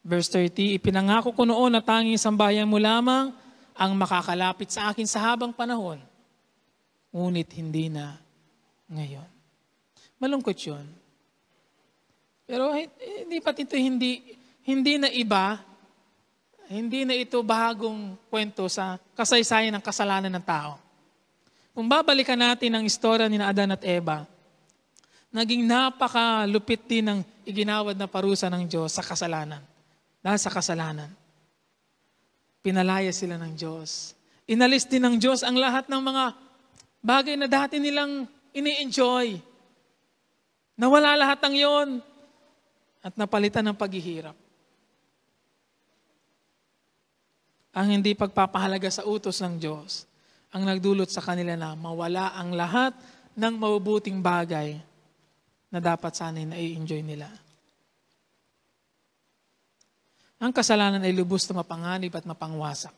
Verse 30, ipinangako ko noon na tanging sambayan mo lamang ang makakalapit sa akin sa habang panahon. Ngunit hindi na ngayon. Malungkot yun. Pero hindi pati ito hindi na iba, hindi na ito bagong kwento sa kasaysayan ng kasalanan ng tao. Kung babalikan natin ang istorya ni Adan at Eva, naging napakalupit din ng iginawad na parusa ng Diyos sa kasalanan. Dahil sa kasalanan, pinalaya sila ng Diyos. Inalis din ng Diyos ang lahat ng mga bagay na dati nilang ini-enjoy. Nawala lahat ng yon at napalitan ng paghihirap. Ang hindi pagpapahalaga sa utos ng Diyos ang nagdulot sa kanila na mawala ang lahat ng mabubuting bagay na dapat sana'y na-enjoy nila. Ang kasalanan ay lubos na mapanganib at mapangwasak.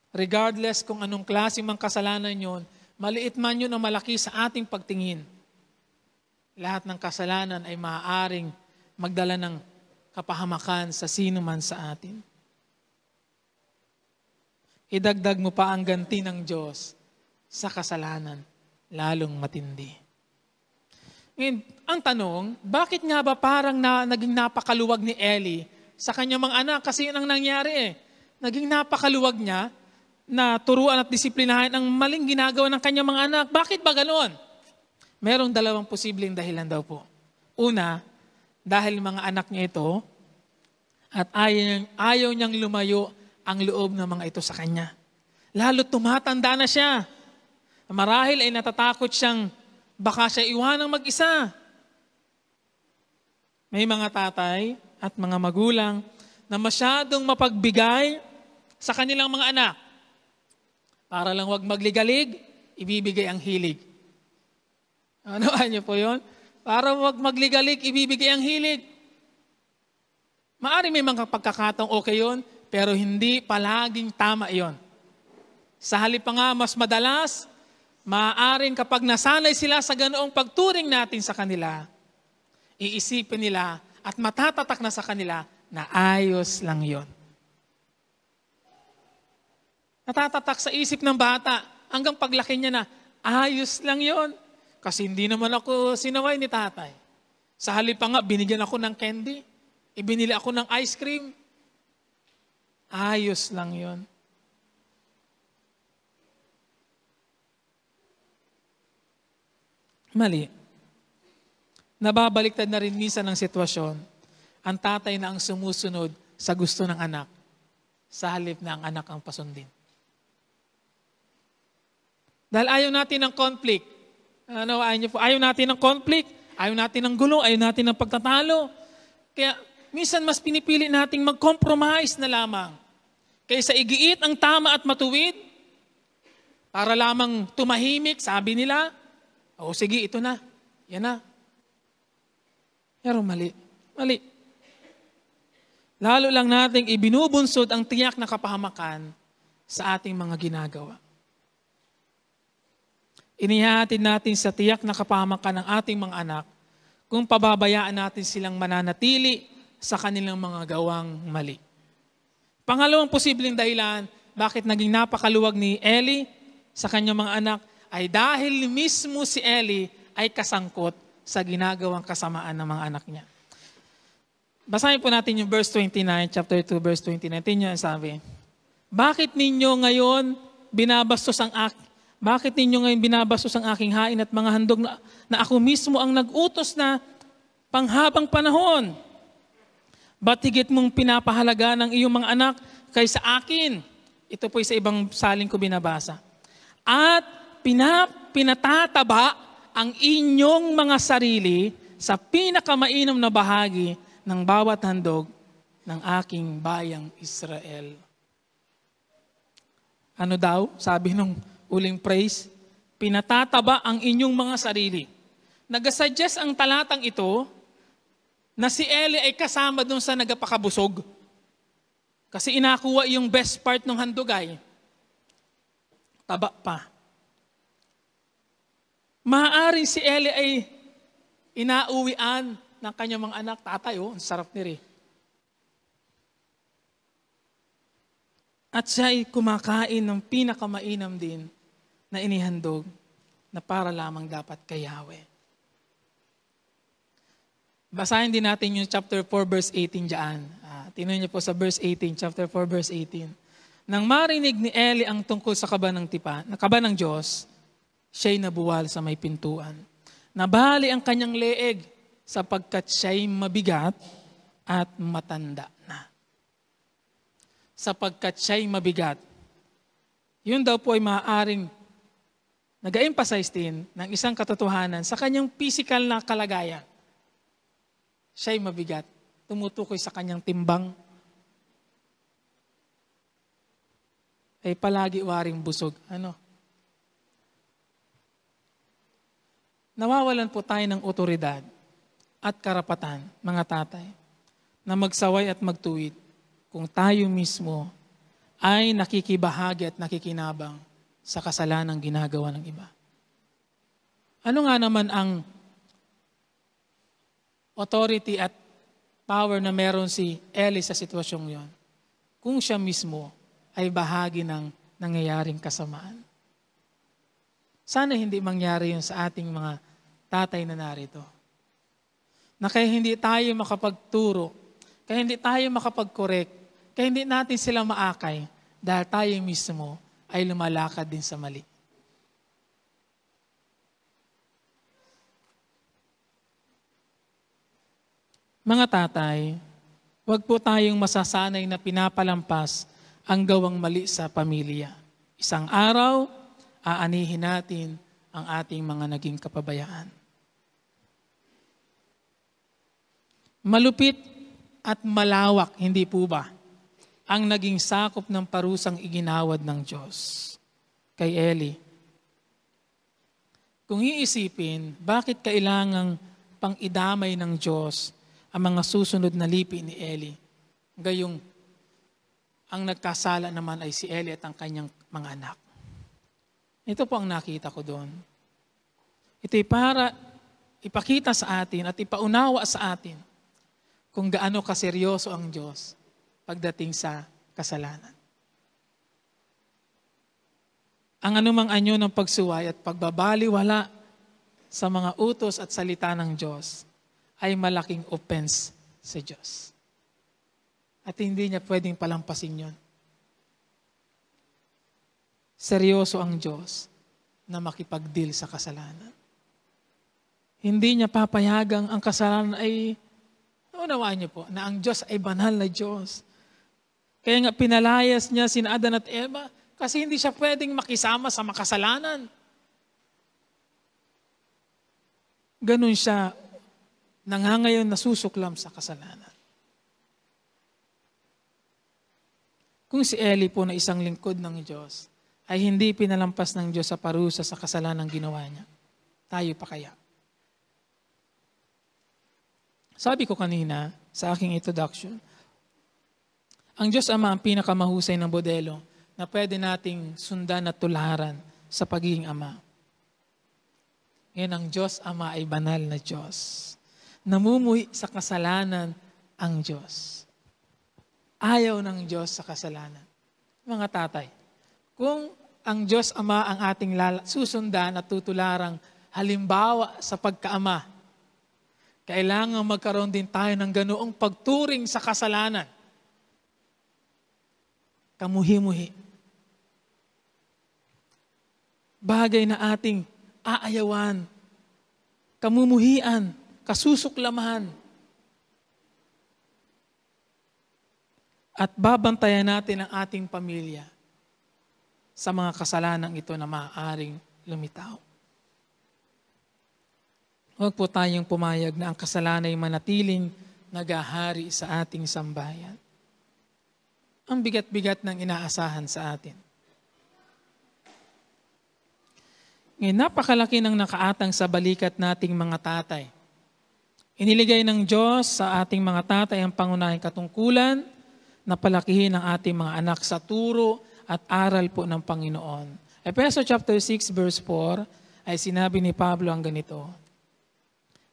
Regardless kung anong klase mang kasalanan yon, maliit man yun o malaki sa ating pagtingin, lahat ng kasalanan ay maaaring magdala ng kapahamakan sa sino man sa atin. Idagdag mo pa ang ganti ng Diyos sa kasalanan, lalong matindi. Ngayon, ang tanong, bakit nga ba parang naging napakaluwag ni Eli sa kanyang mga anak? Kasi yun ang nangyari eh. Naging napakaluwag niya na turuan at disiplinahin ang maling ginagawa ng kanyang mga anak. Bakit ba ganoon? Merong 2 posibleng dahilan daw po. Una, dahil mga anak niya ito at ayaw niyang lumayo ang loob ng mga ito sa kanya. Lalo tumatanda na siya. Marahil ay natatakot siyang baka siya iwanang mag-isa. May mga tatay at mga magulang na masyadong mapagbigay sa kanilang mga anak. Para lang wag magligalig, ibibigay ang hilig. Ano niyo po yun? Para wag magligalig, ibibigay ang hilig. Maari may mga pagkakataong okay yun, pero hindi palaging tama yun. Sa halip pa nga, mas madalas, maaaring kapag nasanay sila sa ganoong pagturing natin sa kanila, iisipin nila at matatatak na sa kanila na ayos lang yon. Natatatak sa isip ng bata hanggang paglaki niya na ayos lang yon. Kasi hindi naman ako sinaway ni tatay. Sa halip pa nga, binigyan ako ng candy. Ibinili ako ng ice cream. Ayos lang yon. Mali. Nababaliktad na rin minsan ng sitwasyon. Ang tatay na ang sumusunod sa gusto ng anak, sa halip na ang anak ang pasundin. Dahil ayaw natin ng conflict. Ayaw natin ng conflict, ayaw natin ng gulo, ayaw natin ng pagtatalo. Kaya minsan mas pinipili nating mag-compromise na lamang. Kaysa igiit ang tama at matuwid, para lamang tumahimik, sabi nila, o sige, ito na, yan na. Pero mali. Mali. Lalo lang nating ibinubunsod ang tiyak na kapahamakan sa ating mga ginagawa. Inihahatid natin sa tiyak na kapahamakan ng ating mga anak kung pababayaan natin silang mananatili sa kanilang mga gawang mali. Pangalawang posibleng dahilan bakit naging napakaluwag ni Eli sa kanyang mga anak ay dahil mismo si Eli ay kasangkot sa ginagawang kasamaan ng mga anak niya. Basahin po natin yung verse 29, chapter 2, verse 29. Tingnan niyo sabi, bakit ninyo ngayon binabastos ang aking hain at mga handog na ako mismo ang nag-utos na panghabang panahon? Ba't higit mong pinapahalaga ng iyong mga anak kaysa akin? Ito po sa ibang salin ko binabasa. At pinatataba ang inyong mga sarili sa pinakamainom na bahagi ng bawat handog ng aking bayang Israel. Ano daw? Sabi nung uling praise, pinatataba ang inyong mga sarili. Nag-suggest ang talatang ito na si Eli ay kasama dun sa nagapakabusog. Kasi inakuha yung best part ng handugay. Taba pa. Maaaring si Eli ay inauwian ng kanyang mga anak. Tatay, ang sarap ni Ray. At siya ay kumakain ng pinakamainam din na inihandog na para lamang dapat kay Yahweh. Basahin din natin yung chapter 4 verse 18 dyan. Tingnan niyo po sa verse 18, chapter 4 verse 18. Nang marinig ni Eli ang tungkol sa kaba ng Diyos, siya'y nabuwal sa may pintuan. Nabali ang kanyang leeg sapagkat siya'y mabigat at matanda na. Sapagkat siya'y mabigat. Yun daw po ay maaaring nag-emphasize din ng isang katotohanan sa kanyang physical na kalagayan. Siya'y mabigat. Tumutukoy sa kanyang timbang. Ay palagi waring busog. Nawawalan po tayo ng otoridad at karapatan, mga tatay, na magsaway at magtuwid kung tayo mismo ay nakikibahagi at nakikinabang sa kasalanang ginagawa ng iba. Ano nga naman ang authority at power na meron si Eli sa sitwasyong yon kung siya mismo ay bahagi ng nangyayaring kasamaan? Sana hindi mangyari yun sa ating mga tatay na narito. Na kaya hindi tayo makapagturo, kaya hindi tayo makapag-correct, kaya hindi natin sila maakay dahil tayo mismo ay lumalakad din sa mali. Mga tatay, huwag po tayong masasanay na pinapalampas ang gawang mali sa pamilya. Isang araw, aanihin natin ang ating mga naging kapabayaan. Malupit at malawak, hindi po ba, ang naging sakop ng parusang iginawad ng Diyos kay Eli. Kung iisipin, bakit kailangang pang-idamay ng Diyos ang mga susunod na lipi ni Eli? Gayong ang nagkasala naman ay si Eli at ang kanyang mga anak. Ito po ang nakita ko doon. Ito'y para ipakita sa atin at ipaunawa sa atin kung gaano kaseryoso ang Diyos pagdating sa kasalanan. Ang anumang anyo ng pagsuway at pagbabaliwala sa mga utos at salita ng Diyos ay malaking offense sa Diyos. At hindi niya pwedeng palampasin yon. Seryoso ang Diyos na makipag-deal sa kasalanan. Hindi niya papayagang ang kasalanan ay, unawaan niyo po, na ang Diyos ay banal na Diyos. Kaya nga pinalayas niya sina Adan at Eva kasi hindi siya pwedeng makisama sa makasalanan. Ganun siya nangangayon nasusuklam sa kasalanan. Kung si Eli po na isang lingkod ng Diyos ay hindi pinalampas ng Diyos sa parusa sa kasalanan ginawa niya, tayo pa kaya? Sabi ko kanina sa aking introduction, ang Diyos Ama ang pinakamahusay na modelo na pwede nating sundan at tularan sa pagiging Ama. Ngayon, ang Diyos Ama ay banal na Diyos. Namumuhi sa kasalanan ang Diyos. Ayaw ng Diyos sa kasalanan. Mga tatay, kung ang Diyos Ama ang ating susundan at tutularang halimbawa sa pagkaama, kailangan magkaroon din tayo ng ganoong pagturing sa kasalanan. Kamuhi-muhi. Bagay na ating aayawan, kamumuhian, kasusuklamahan. At babantayan natin ang ating pamilya sa mga kasalanang ito na maaaring lumitaw. Huwag po tayong pumayag na ang kasalanan ay manatiling nagahari sa ating sambayan. Ang bigat-bigat ng inaasahan sa atin. Ngayon, napakalaki ng nakaatang sa balikat nating mga tatay. Iniligay ng Diyos sa ating mga tatay ang pangunahing katungkulan na palakihin ang ating mga anak sa turo at aral po ng Panginoon. Efeso chapter 6 verse 4 ay sinabi ni Pablo ang ganito,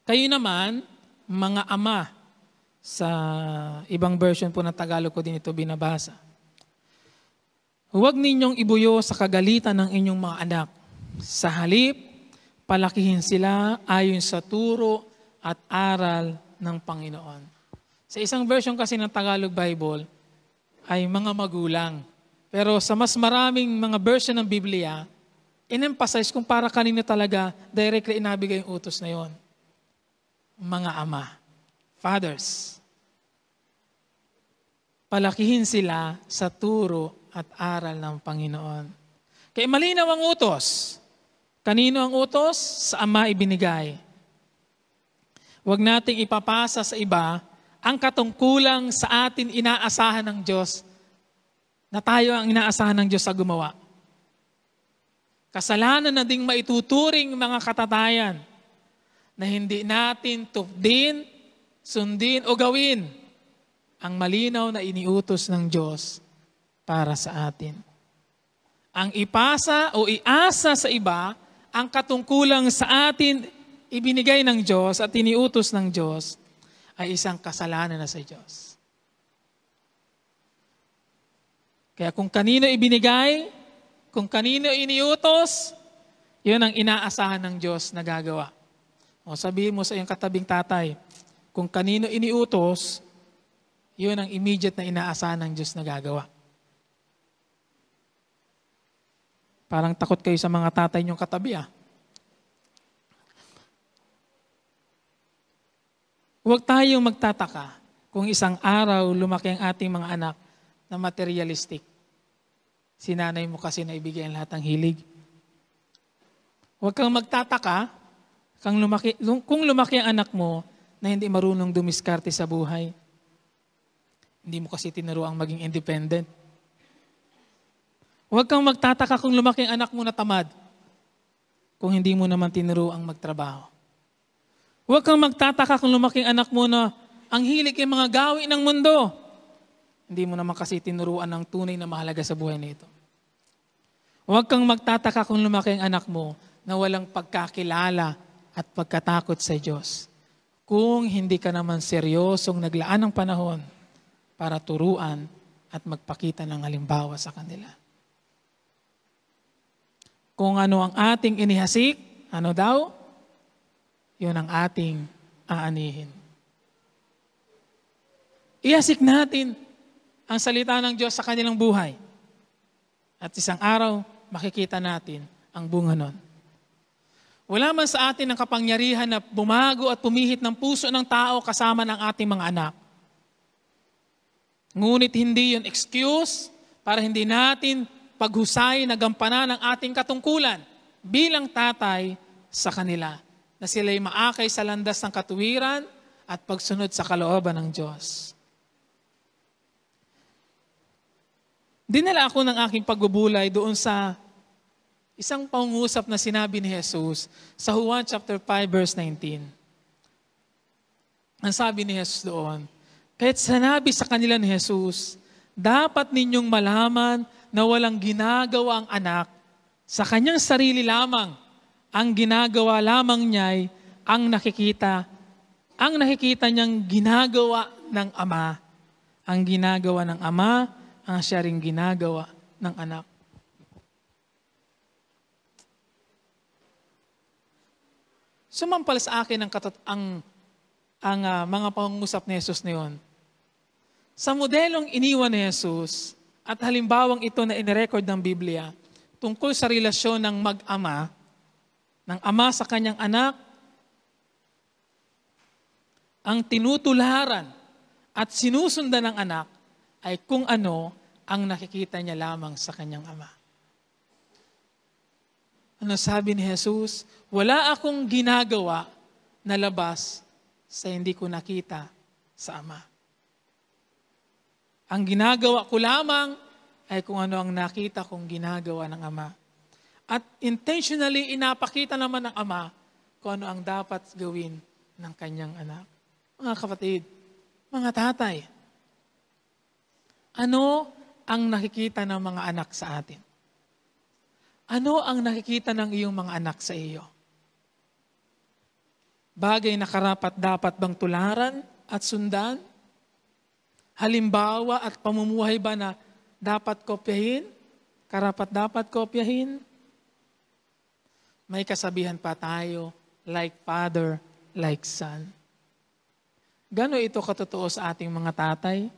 kayo naman, mga ama, sa ibang version po ng Tagalog ko din ito binabasa. Huwag ninyong ibuyo sa kagalitan ng inyong mga anak. Sa halip, palakihin sila ayon sa turo at aral ng Panginoon. Sa isang version kasi ng Tagalog Bible ay mga magulang. Pero sa mas maraming mga version ng Biblia, in-emphasize kung para kanino talaga directly inabigay yung utos na yon. Mga ama, fathers. Palakihin sila sa turo at aral ng Panginoon. Kaya malinaw ang utos. Kanino ang utos? Sa ama ibinigay. Huwag nating ipapasa sa iba ang katungkulang sa atin inaasahan ng Diyos na tayo ang inaasahan ng Diyos sa gumawa. Kasalanan na ding maituturing mga katatayan na hindi natin tupdin, sundin o gawin ang malinaw na iniutos ng Diyos para sa atin. Ang ipasa o iasa sa iba ang katungkulang sa atin ibinigay ng Diyos at iniutos ng Diyos ay isang kasalanan na sa Diyos. Kaya kung kanino ibinigay, kung kanino iniutos, yun ang inaasahan ng Diyos na gagawa. O sabihin mo sa iyong katabing tatay, kung kanino iniutos, yun ang immediate na inaasahan ng Diyos na gagawa. Parang takot kayo sa mga tatay niyong katabi Huwag tayong magtataka kung isang araw lumaki ang ating mga anak na materialistic. Sinanay mo kasi na ibigay ang lahat ng hilig. Huwag kang magtataka kung lumaki ang anak mo na hindi marunong dumiskarte sa buhay. Hindi mo kasi tinuruang maging independent. Huwag kang magtataka kung lumaki ang anak mo na tamad kung hindi mo naman tinuruang magtrabaho. Huwag kang magtataka kung lumaki ang anak mo na ang hilig ay mga gawi ng mundo. Hindi mo naman kasi tinuruan ng tunay na mahalaga sa buhay nito. Huwag kang magtataka kung lumaki ang anak mo na walang pagkakilala at pagkatakot sa Diyos. Kung hindi ka naman seryosong naglaan ng panahon para turuan at magpakita ng halimbawa sa kanila. Kung ano ang ating inihasik, ano daw? yun ang ating aanihin. Iasik natin ang salita ng Diyos sa kanilang buhay. At isang araw, makikita natin ang bunga nun. Wala man sa atin ang kapangyarihan na bumago at pumihit ng puso ng tao kasama ng ating mga anak. Ngunit hindi yun excuse para hindi natin paghusayin na gampanan ang ating katungkulan bilang tatay sa kanila, na sila'y maakay sa landas ng katuwiran at pagsunod sa kalooban ng Diyos. Dinala ako ng aking pagbubulay doon sa isang pangungusap na sinabi ni Jesus sa Juan chapter 5 verse 19. Ang sabi ni Jesus doon, kahit sinabi sa kanila ni Jesus, dapat ninyong malaman na walang ginagawa ang anak sa kanyang sarili lamang. Ang ginagawa lamang niya'y ang nakikita niyang ginagawa ng Ama. Ang ginagawa ng Ama, ang siya ring ginagawa ng anak. Sumampal sa akin ang mga pangungusap ni Jesus na yun. Sa modelong iniwan ni Jesus at halimbawang ito na inirecord ng Biblia tungkol sa relasyon ng mag-ama, ng ama sa kanyang anak, ang tinutularan at sinusundan ng anak ay kung ano ang nakikita niya lamang sa kanyang ama. Ano sabi ni Jesus? Wala akong ginagawa na labas sa hindi ko nakita sa Ama. Ang ginagawa ko lamang ay kung ano ang nakita kong ginagawa ng Ama. At intentionally inapakita naman ng Ama kung ano ang dapat gawin ng kanyang anak. Mga kapatid, mga tatay, ano ang nakikita ng mga anak sa atin? Ano ang nakikita ng iyong mga anak sa iyo? Bagay na karapat-dapat bang tularan at sundan? Halimbawa at pamumuhay ba na dapat kopyahin? Karapat-dapat kopyahin? May kasabihan pa tayo, like father, like son. Gano ito katotoo sa ating mga tatay?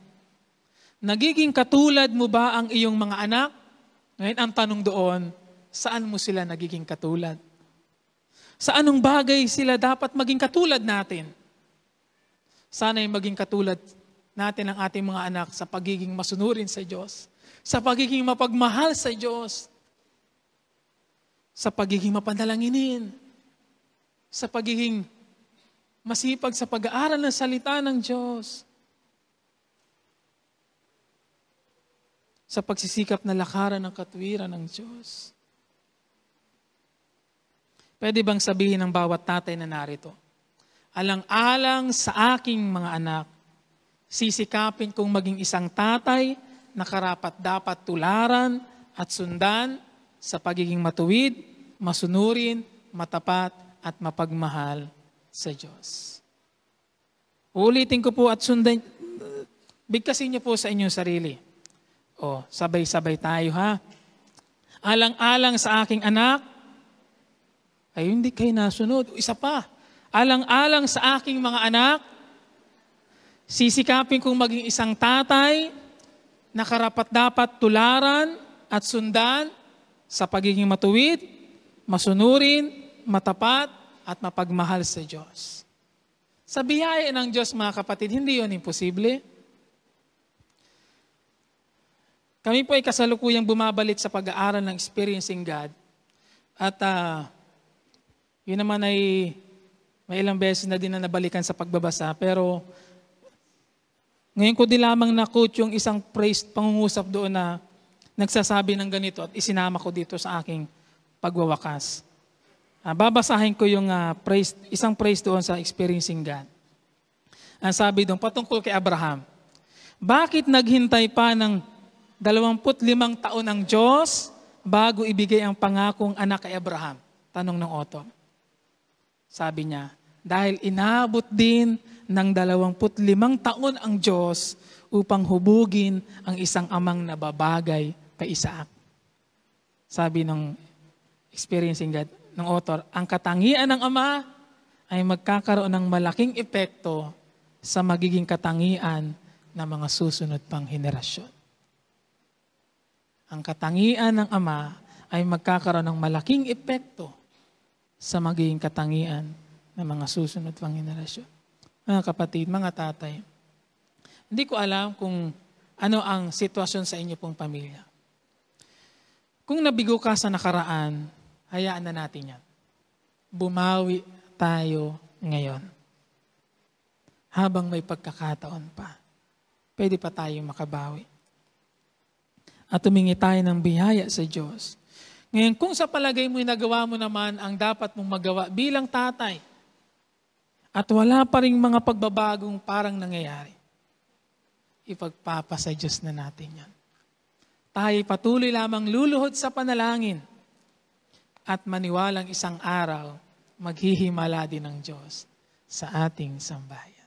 Nagiging katulad mo ba ang iyong mga anak? Ngayon ang tanong doon, saan mo sila nagiging katulad? Sa anong bagay sila dapat maging katulad natin? Sana'y maging katulad natin ang ating mga anak sa pagiging masunurin sa Diyos, sa pagiging mapagmahal sa Diyos, sa pagiging mapanalanginin, sa pagiging masipag sa pag-aaral ng salita ng Diyos, sa pagsisikap na lakaran ng katuwiran ng Diyos. Pwede bang sabihin ng bawat tatay na narito, alang-alang sa aking mga anak, sisikapin kong maging isang tatay na karapat-dapat tularan at sundan sa pagiging matuwid, masunurin, matapat at mapagmahal sa Diyos. Ulitin ko po at sundan, bigkasin niyo po sa inyong sarili. O, sabay-sabay tayo ha. Alang-alang sa aking anak, ay hindi kayo nasunod. Isa pa, alang-alang sa aking mga anak, sisikapin kong maging isang tatay na karapat-dapat tularan at sundan sa pagiging matuwid, masunurin, matapat at mapagmahal sa Diyos. Sa biyaya ng Diyos mga kapatid, hindi yun imposible. Kami po ay kasalukuyang bumabalik sa pag-aaral ng Experiencing God. At yun naman ay may ilang beses na din na nabalikan sa pagbabasa. Pero ngayon ko di lamang na-quote yung isang pangungusap doon na nagsasabi ng ganito at isinama ko dito sa aking pagwawakas. Babasahin ko yung isang praise doon sa Experiencing God. Ang sabi doon, patungkol kay Abraham. Bakit naghintay pa ng 25 taon ang Diyos bago ibigay ang pangakong anak kay Abraham? Tanong ng author. Sabi niya, dahil inabot din ng 25 taon ang Diyos upang hubugin ang isang amang nababagay kay Isaac. Sabi ng Experiencing God, ng author, ang katangian ng Ama ay magkakaroon ng malaking epekto sa magiging katangian ng mga susunod pang henerasyon. Ang katangian ng Ama ay magkakaroon ng malaking epekto sa magiging katangian ng mga susunod pang henerasyon. Mga kapatid, mga tatay, hindi ko alam kung ano ang sitwasyon sa inyo pong pamilya. Kung nabigo ka sa nakaraan, hayaan na natin yan. Bumawi tayo ngayon. Habang may pagkakataon pa, pwede pa tayong makabawi. At tumingi tayo ng biyaya sa Diyos. Ngayon, kung sa palagay mo'y nagawa mo naman ang dapat mong magawa bilang tatay, at wala pa rin mga pagbabagong parang nangyayari, ipagpapa sa Diyos na natin yan. Tayo patuloy lamang luluhod sa panalangin at maniwalang isang araw, maghihimala din ng Diyos sa ating sambahayan.